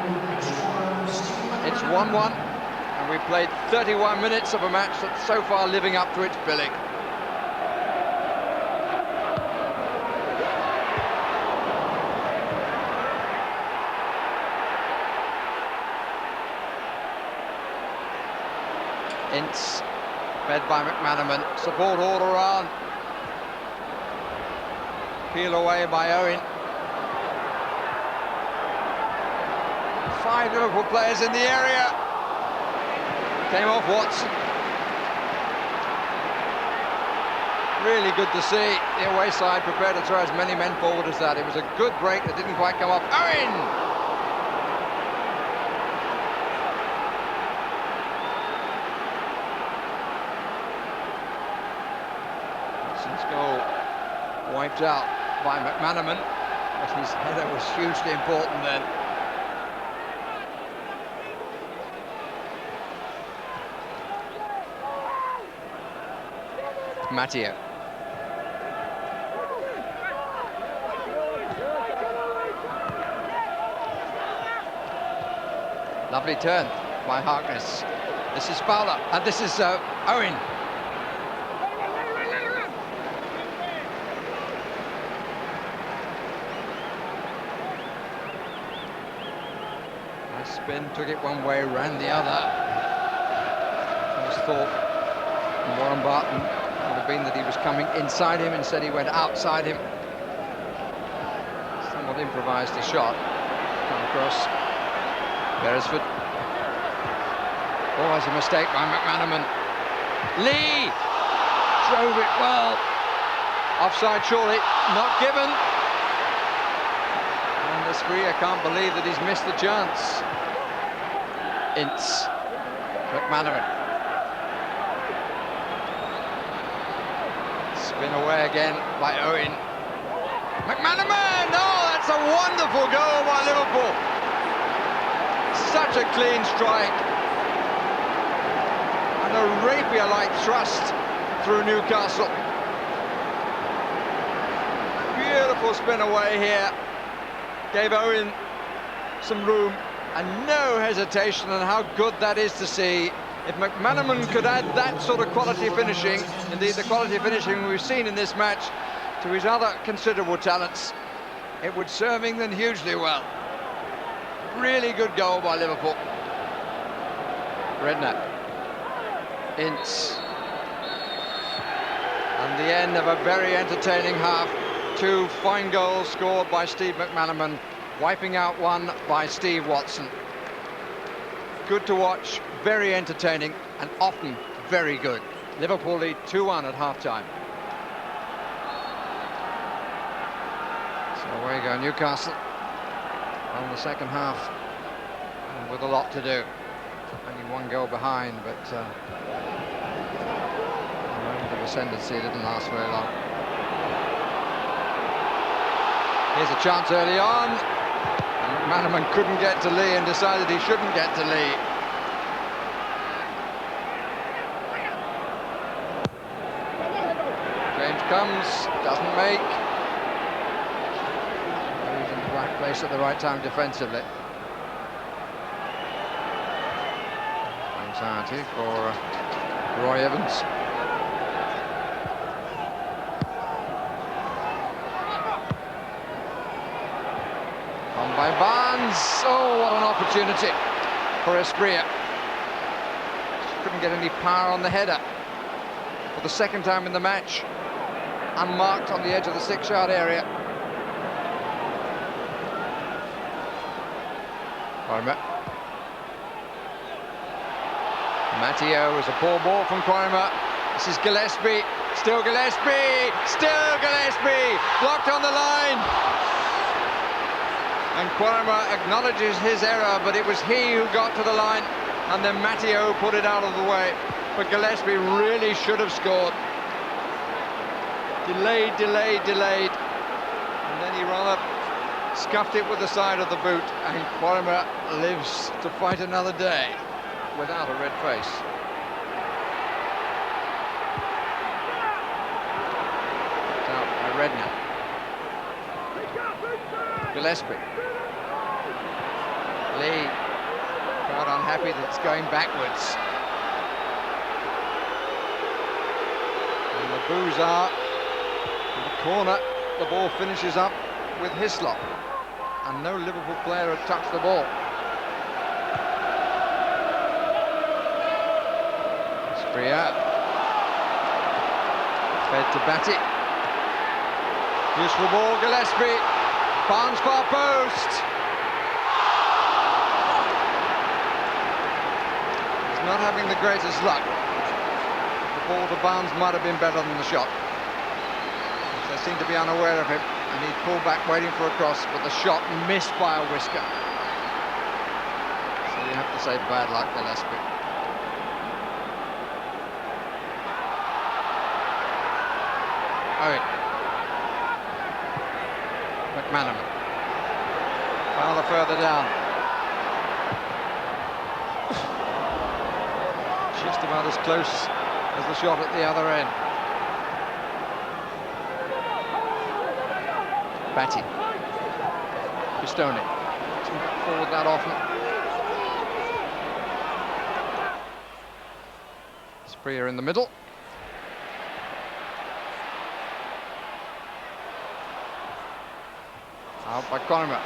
It's 1-1, and we've played 31 minutes of a match that's so far living up to its billing. Ince, fed by McManaman, support all around. Peel away by Owen. 5 Liverpool players in the area. Came off Watson. Really good to see the away side prepared to throw as many men forward as that. It was a good break that didn't quite come off. Owen! Goal wiped out by McManaman, but his header was hugely important then. Matteo. Lovely turn. by Harkness. This is Fowler, and this is Owen. Nice spin, took it one way, ran the other. First thought Warren Barton would have been that he was coming inside him, instead he went outside him. Somewhat improvised the shot. Come across. Beresford. Always a mistake by McManaman. Lee drove it well. Offside surely, not given. And this free, I can't believe that he's missed the chance. Ince. McManaman. Spin away again by Owen. McManaman! Oh, that's a wonderful goal by Liverpool. Such a clean strike. And a rapier-like thrust through Newcastle. Beautiful spin away here. Gave Owen some room and no hesitation, and how good that is to see. If McManaman could add that sort of quality finishing, indeed the quality finishing we've seen in this match, to his other considerable talents, it would serve England hugely well. Really good goal by Liverpool. Redknapp. Ince. And the end of a very entertaining half. Two fine goals scored by Steve McManaman, wiping out one by Steve Watson. Good to watch, very entertaining, and often very good. Liverpool lead 2-1 at half-time. So away go Newcastle on the second half, and with a lot to do. Only one goal behind, but the moment of ascendancy didn't last very long. Here's a chance early on. And McManaman couldn't get to Lee and decided he shouldn't get to Lee. James comes, doesn't make. He's in the right place at the right time defensively. Anxiety for Roy Evans. On by Barnes. Oh, what an opportunity for Espria. Couldn't get any power on the header. For the second time in the match, unmarked on the edge of the 6-yard area. Matteo was a poor ball from Quarrymer. This is Gillespie. Still Gillespie. Still Gillespie. Blocked on the line. And Quarrymer acknowledges his error, but it was he who got to the line, and then Matteo put it out of the way. But Gillespie really should have scored. Delayed, delayed, delayed. And then he rather scuffed it with the side of the boot, and Quarrymer lives to fight another day without a red face. Out by Redknapp. Gillespie. Lee, quite unhappy that it's going backwards. And the boos are in the corner. The ball finishes up with Hislop, and no Liverpool player had touched the ball. Spria. Fed to Batty. Useful ball, Gillespie. Barnes far post. He's not having the greatest luck. The ball to Barnes might have been better than the shot. They seem to be unaware of him, and he pulled back waiting for a cross, but the shot missed by a whisker. So you have to say bad luck, Gillespie. Owen. McManaman. Fowler further down. Just about as close as the shot at the other end. Batty. Pistone. Doesn't get forward that often. Freer in the middle. Out by Connemer.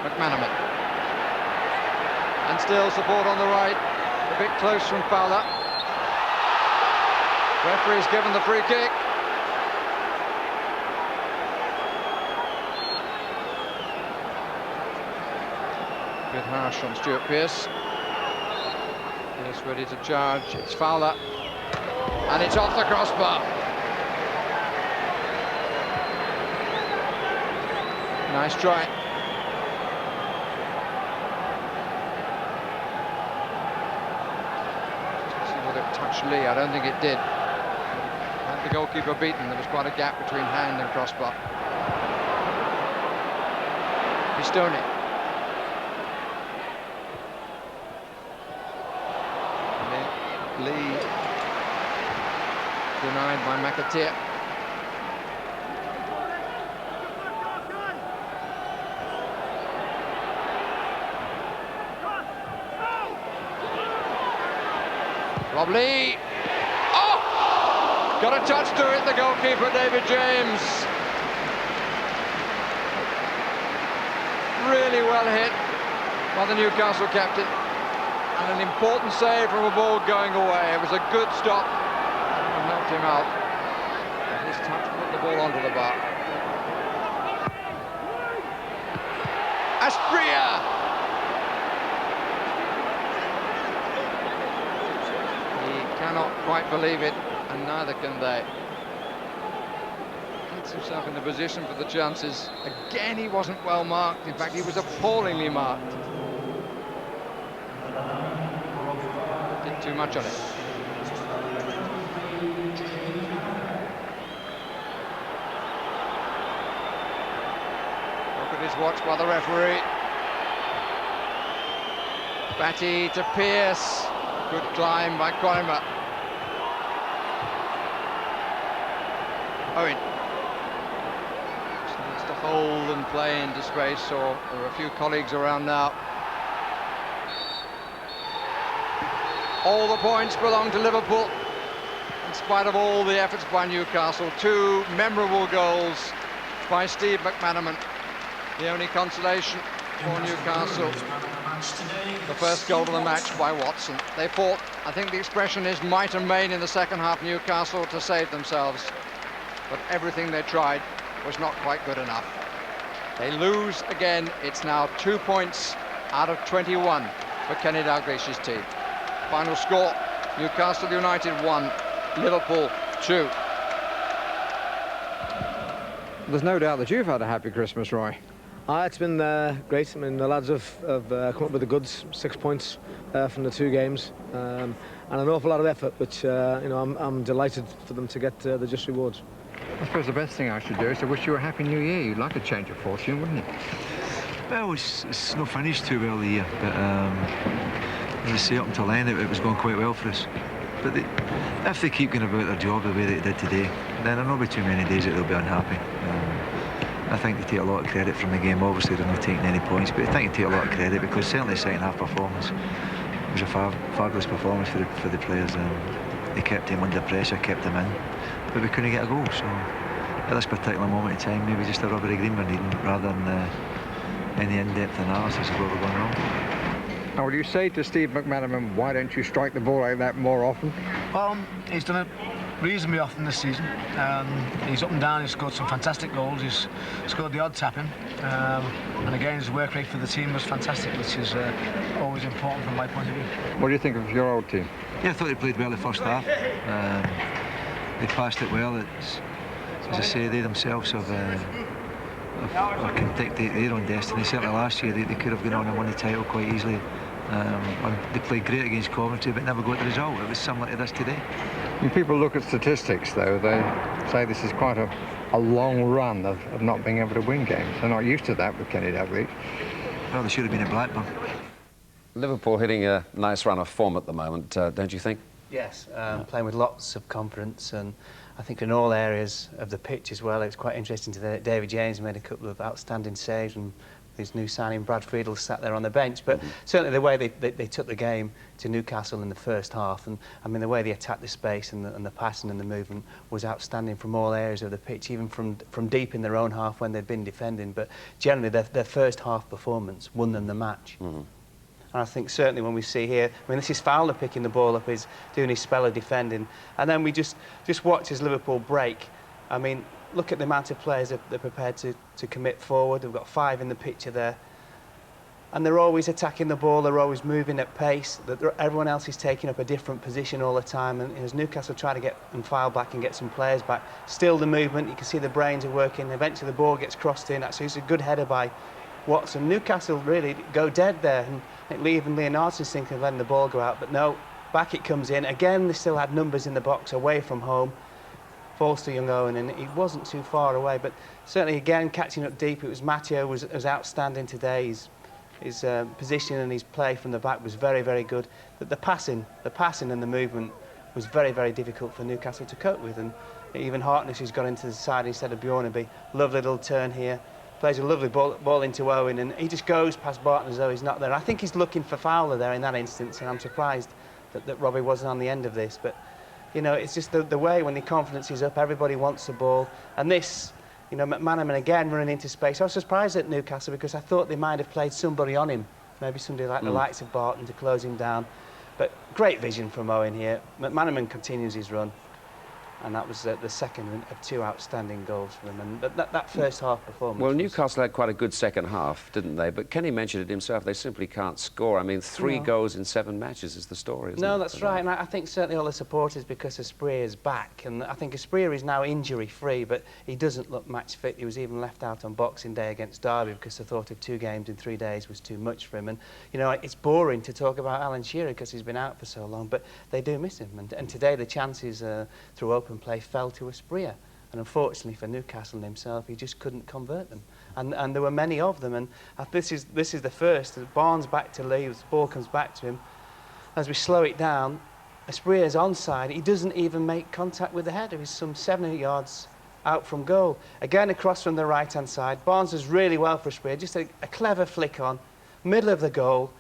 McManaman. And still support on the right. A bit close from Fowler. Referee's given the free kick. A bit harsh on Stuart Pearce. Pearce ready to charge. It's Fowler. And it's off the crossbar. Nice try. Touched Lee, I don't think it did. Had the goalkeeper beaten, there was quite a gap between hand and crossbar. Pistone. Lee denied by McAteer. Rob Lee. Oh! Got a touch to it, the goalkeeper, David James. Really well hit by the Newcastle captain. And an important save from a ball going away. It was a good stop and helped him out. And his touch put the ball onto the bar. Aspria! Cannot quite believe it, and neither can they. Gets himself in the position for the chances. Again, he wasn't well marked. In fact, he was appallingly marked. Did too much on it. Look at his watch by the referee. Batty to Pearce. Good climb by Connemer. Owen. Just needs to hold and play into space, or there are a few colleagues around now. All the points belong to Liverpool, in spite of all the efforts by Newcastle. Two memorable goals by Steve McManaman. The only consolation for Newcastle, the first goal of the match by Watson. They fought, I think the expression is might and main in the second half, Newcastle, to save themselves. But everything they tried was not quite good enough. They lose again. It's now 2 points out of 21 for Kenny Dalglish's team. Final score, Newcastle United 1, Liverpool 2. There's no doubt that you've had a happy Christmas, Roy. It's been great. I mean, the lads have come up with the goods, 6 points from the 2 games, and an awful lot of effort, which you know, I'm delighted for them to get the just rewards. I suppose the best thing I should do is to wish you a happy new year. You'd like a change of fortune, wouldn't you? Well, it's not finished too well the year, but as I say, up until then it was going quite well for us. But if they keep going about their job the way they did today, then there'll not be too many days that they'll be unhappy. I think they take a lot of credit from the game. Obviously they're not taking any points, but I think they take a lot of credit because certainly the second half performance was a fabulous performance for the players. They kept him under pressure, kept him in, but we couldn't get a goal. So at this particular moment in time, maybe just a rubbery green we're needing rather than any in-depth analysis of what we're going wrong. Now, will you say to Steve McManaman, why don't you strike the ball like that more often? Well, he's done it reasonably often this season. He's up and down, he's scored some fantastic goals, he's scored the odd tap-in, and again his work rate for the team was fantastic, which is always important from my point of view. What do you think of your old team? Yeah, I thought they played well the first half. They passed it well. As I say, they themselves have can dictate their own destiny. Certainly last year they could have gone on and won the title quite easily. They played great against Coventry but never got the result. It was similar to this today. When people look at statistics, though, they say this is quite a long run of not being able to win games. They're not used to that with Kenny Dalglish. Well, they should have been at Blackburn. Liverpool hitting a nice run of form at the moment, don't you think? Yes, playing with lots of confidence, and I think in all areas of the pitch as well. It's quite interesting today that David James made a couple of outstanding saves, and his new signing Brad Friedel sat there on the bench. But certainly the way they took the game to Newcastle in the first half, and I mean the way they attacked the space and the passing and the movement was outstanding from all areas of the pitch, even from deep in their own half when they'd been defending. But generally their first half performance won them the match. And I think certainly when we see here, I mean, this is Fowler picking the ball up, he's doing his spell of defending, and then we just watch as Liverpool break. I mean, look at the amount of players that they're prepared to commit forward. We've got 5 in the picture there. And they're always attacking the ball, they're always moving at pace. Everyone else is taking up a different position all the time. And as Newcastle try to get and file back and get some players back, still the movement, you can see the brains are working. Eventually the ball gets crossed in. Actually, it's a good header by Watson. Newcastle really go dead there. And even Leonardson's thinking of letting the ball go out, but no, back it comes in. Again, they still had numbers in the box away from home. Falls to young Owen, and he wasn't too far away, but certainly again catching up deep. It was Matteo was outstanding today. His position and his play from the back was very, very good. But the passing and the movement was very, very difficult for Newcastle to cope with. And even Hartness, who's gone into the side instead of Bjornaby, lovely little turn here. Plays a lovely ball into Owen, and he just goes past Barton as though he's not there. I think he's looking for Fowler there in that instance, and I'm surprised that Robbie wasn't on the end of this. But, you know, it's just the way when the confidence is up, everybody wants the ball. And this, you know, McManaman again running into space. I was surprised at Newcastle because I thought they might have played somebody on him, maybe somebody like the likes of Barton to close him down. But great vision from Owen here. McManaman continues his run. And that was the second of 2 outstanding goals for them. And that first half performance. Well, Newcastle had quite a good second half, didn't they? But Kenny mentioned it himself. They simply can't score. I mean, 3 goals in 7 matches is the story, isn't it? No, that's right. And I think certainly all the supporters, because Asprilla is back, and I think Asprilla is now injury-free, but he doesn't look match fit. He was even left out on Boxing Day against Derby because the thought of 2 games in 3 days was too much for him. And you know, it's boring to talk about Alan Shearer because he's been out for so long, but they do miss him. And today the chances through open play fell to Asprilla, and unfortunately for Newcastle and himself, he just couldn't convert them. And there were many of them, and this is the first. Barnes back to Lee, the ball comes back to him. As we slow it down, Asprilla's onside. He doesn't even make contact with the header. He's some 70 yards out from goal. Again, across from the right-hand side. Barnes does really well for Asprilla. Just a clever flick on, middle of the goal.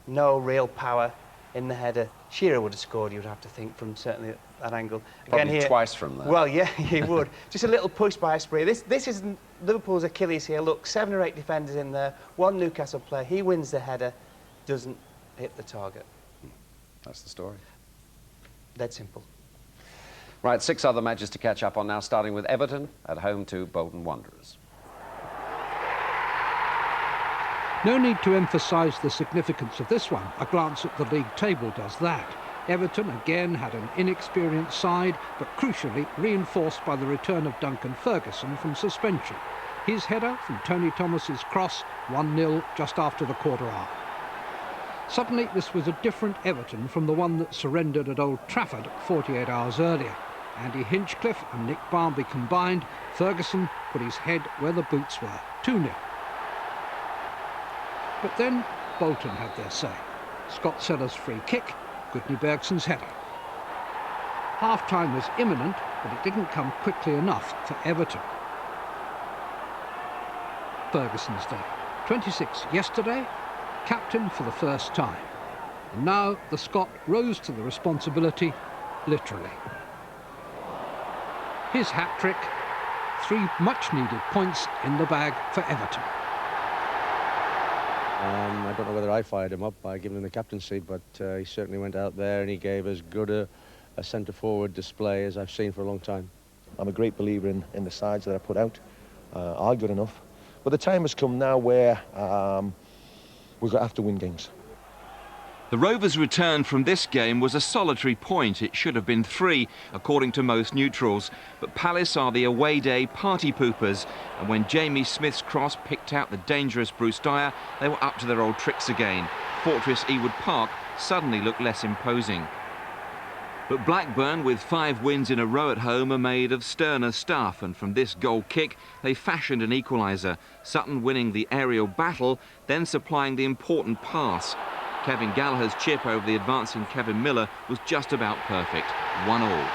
No real power in the header. Shearer would have scored, you would have to think, from certainly that angle. Again, Probably here, twice from there. Well, yeah, he would. Just a little push by Asprilla. This is Liverpool's Achilles here. Look, 7 or 8 defenders in there, 1 Newcastle player. He wins the header, doesn't hit the target. That's the story. Dead simple. Right, 6 other matches to catch up on now, starting with Everton at home to Bolton Wanderers. No need to emphasise the significance of this one. A glance at the league table does that. Everton again had an inexperienced side, but crucially reinforced by the return of Duncan Ferguson from suspension. His header from Tony Thomas's cross, 1-0 just after the quarter hour. Suddenly this was a different Everton from the one that surrendered at Old Trafford 48 hours earlier. Andy Hinchcliffe and Nick Barmby combined. Ferguson put his head where the boots were, 2-0. But then Bolton had their say. Scott Sellers' free kick, Gudni Bergson's header. Half-time was imminent, but it didn't come quickly enough for Everton. Ferguson's day. 26 yesterday, captain for the first time. And now the Scot rose to the responsibility, literally. His hat-trick, 3 much-needed points in the bag for Everton. I don't know whether I fired him up by giving him the captaincy, but he certainly went out there and he gave as good a centre-forward display as I've seen for a long time. I'm a great believer in the sides that I put out, are good enough. But the time has come now where we're going to have to win games. The Rovers' return from this game was a solitary point. It should have been 3, according to most neutrals. But Palace are the away day party poopers. And when Jamie Smith's cross picked out the dangerous Bruce Dyer, they were up to their old tricks again. Fortress Ewood Park suddenly looked less imposing. But Blackburn, with 5 wins in a row at home, are made of sterner stuff. And from this goal kick, they fashioned an equaliser. Sutton winning the aerial battle, then supplying the important pass. Kevin Gallagher's chip over the advancing Kevin Miller was just about perfect, 1-1.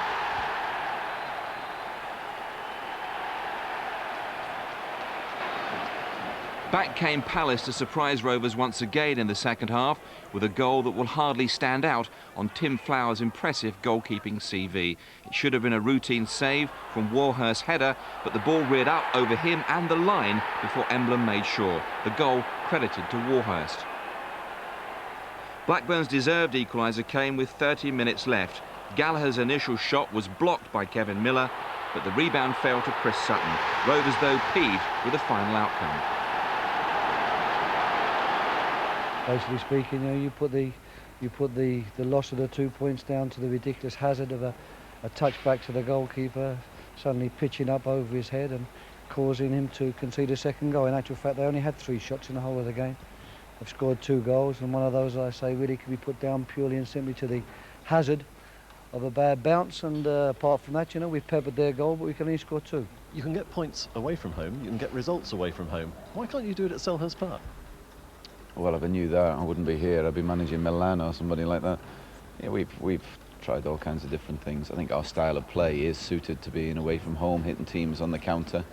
Back came Palace to surprise Rovers once again in the second half with a goal that will hardly stand out on Tim Flower's impressive goalkeeping CV. It should have been a routine save from Warhurst's header, but the ball reared up over him and the line before Emblem made sure. The goal credited to Warhurst. Blackburn's deserved equaliser came with 30 minutes left. Gallagher's initial shot was blocked by Kevin Miller, but the rebound fell to Chris Sutton. Rovers, though, peeved with the final outcome. Basically speaking, you put the loss of the 2 points down to the ridiculous hazard of a touch back to the goalkeeper, suddenly pitching up over his head and causing him to concede a second goal. In actual fact, they only had 3 shots in the whole of the game. They've scored 2 goals, and one of those, I say, really can be put down purely and simply to the hazard of a bad bounce. And apart from that, we've peppered their goal, but we can only score 2. You can get points away from home, you can get results away from home. Why can't you do it at Selhurst Park? Well, if I knew that, I wouldn't be here. I'd be managing Milan or somebody like that. Yeah, we've tried all kinds of different things. I think our style of play is suited to being away from home, hitting teams on the counter,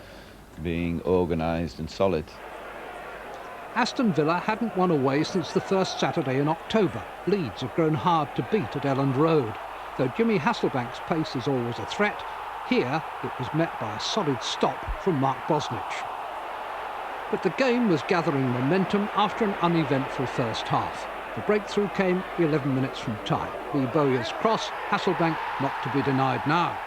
being organised and solid. Aston Villa hadn't won away since the first Saturday in October. Leeds have grown hard to beat at Elland Road. Though Jimmy Hasselbank's pace is always a threat, here it was met by a solid stop from Mark Bosnich. But the game was gathering momentum after an uneventful first half. The breakthrough came 11 minutes from time. Lee Bowyer's cross, Hasselbank not to be denied now.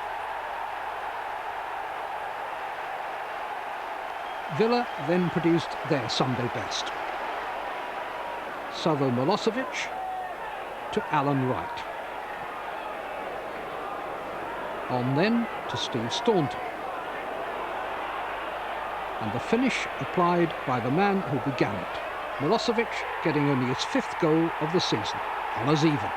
Villa then produced their Sunday best. Savo Milosevic to Alan Wright. On then to Steve Staunton. And the finish applied by the man who began it. Milosevic getting only his 5th goal of the season, honours even.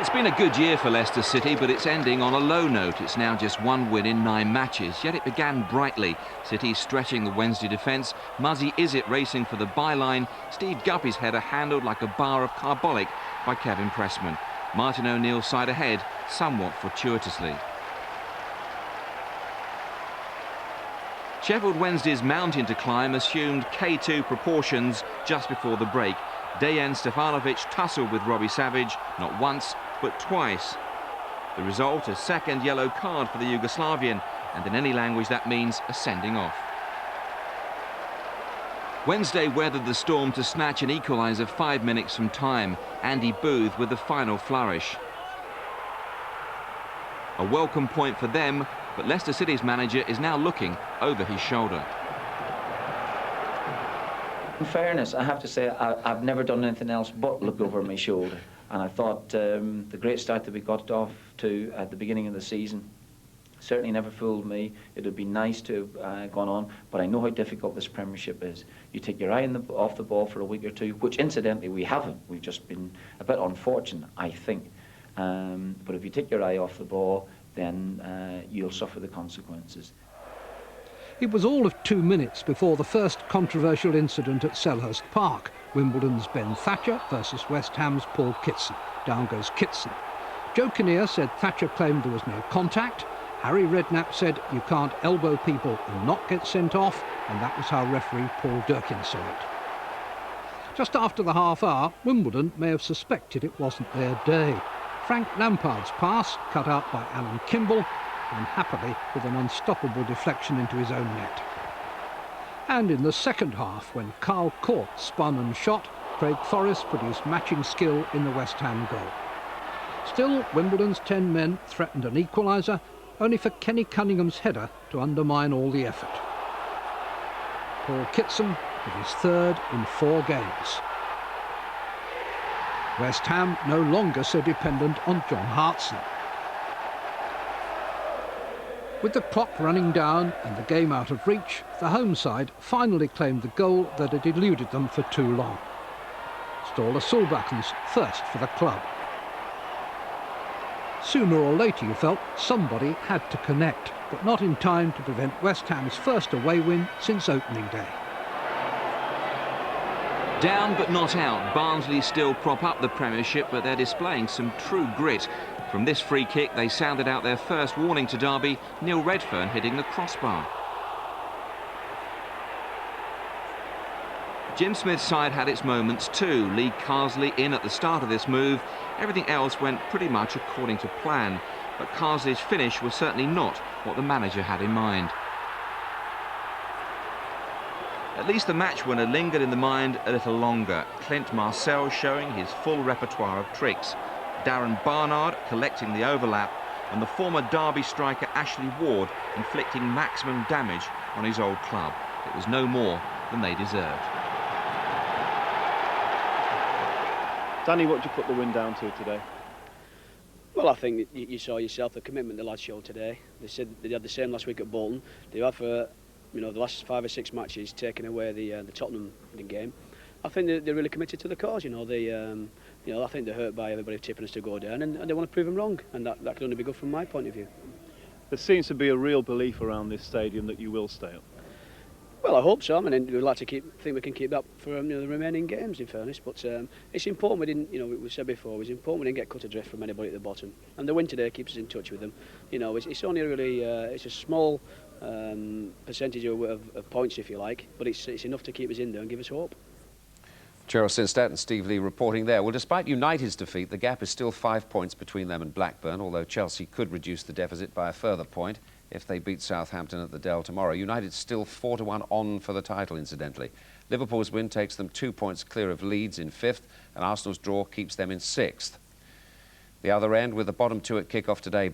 It's been a good year for Leicester City, but it's ending on a low note. It's now just 1 win in 9 matches, yet it began brightly. City stretching the Wednesday defence, Muzzy Izzet racing for the byline, Steve Guppy's header handled like a bar of carbolic by Kevin Pressman. Martin O'Neill's side ahead, somewhat fortuitously. Sheffield Wednesday's mountain to climb assumed K2 proportions just before the break. Dejan Stefanovic tussled with Robbie Savage, not once, but twice. The result, a second yellow card for the Yugoslavian, and in any language that means a sending off. Wednesday weathered the storm to snatch an equaliser 5 minutes from time. Andy Booth with the final flourish. A welcome point for them, but Leicester City's manager is now looking over his shoulder. In fairness, I have to say I've never done anything else but look over my shoulder. And I thought the great start that we got off to at the beginning of the season certainly never fooled me. It would be nice to have gone on, but I know how difficult this Premiership is. You take your eye off the ball for a week or two, which incidentally we haven't. We've just been a bit unfortunate, I think. But if you take your eye off the ball, then you'll suffer the consequences. It was all of 2 minutes before the first controversial incident at Selhurst Park. Wimbledon's Ben Thatcher versus West Ham's Paul Kitson. Down goes Kitson. Joe Kinnear said Thatcher claimed there was no contact. Harry Redknapp said you can't elbow people and not get sent off, and that was how referee Paul Durkin saw it. Just after the half hour, Wimbledon may have suspected it wasn't their day. Frank Lampard's pass cut out by Alan Kimball, and happily with an unstoppable deflection into his own net. And in the second half, when Carl Court spun and shot, Craig Forrest produced matching skill in the West Ham goal. Still, Wimbledon's 10 men threatened an equaliser, only for Kenny Cunningham's header to undermine all the effort. Paul Kitson with his 3rd in 4 games. West Ham no longer so dependent on John Hartson. With the clock running down and the game out of reach, the home side finally claimed the goal that had eluded them for too long. Ståle Solbakken's first for the club. Sooner or later, you felt, somebody had to connect, but not in time to prevent West Ham's first away win since opening day. Down but not out. Barnsley still prop up the Premiership, but they're displaying some true grit. From this free kick, they sounded out their first warning to Derby, Neil Redfern hitting the crossbar. Jim Smith's side had its moments too. Lee Carsley in at the start of this move. Everything else went pretty much according to plan, but Carsley's finish was certainly not what the manager had in mind. At least the match winner lingered in the mind a little longer. Clint Marcel showing his full repertoire of tricks. Darren Barnard collecting the overlap, and the former Derby striker Ashley Ward inflicting maximum damage on his old club. It was no more than they deserved. Danny, what did you put the win down to today? Well, I think you saw yourself the commitment the lads showed today. They said they had the same last week at Bolton. They have for the last 5 or 6 matches taken away the Tottenham game. I think they're really committed to the cause. I think they're hurt by everybody tipping us to go down, and they want to prove them wrong, and that can only be good from my point of view. There seems to be a real belief around this stadium that you will stay up. Well, I hope so. I mean, we'd like to think we can keep that for the remaining games, in fairness. But it's important we didn't, we said before, it was important we didn't get cut adrift from anybody at the bottom. And the win today keeps us in touch with them. It's only really, it's a small percentage of points, if you like, but it's enough to keep us in there and give us hope. Gerald Sinstadt and Steve Lee reporting there. Well, despite United's defeat, the gap is still 5 points between them and Blackburn, although Chelsea could reduce the deficit by a further point if they beat Southampton at the Dell tomorrow. United's still 4-1 on for the title, incidentally. Liverpool's win takes them 2 points clear of Leeds in 5th, and Arsenal's draw keeps them in 6th. The other end, with the bottom two at kick-off today,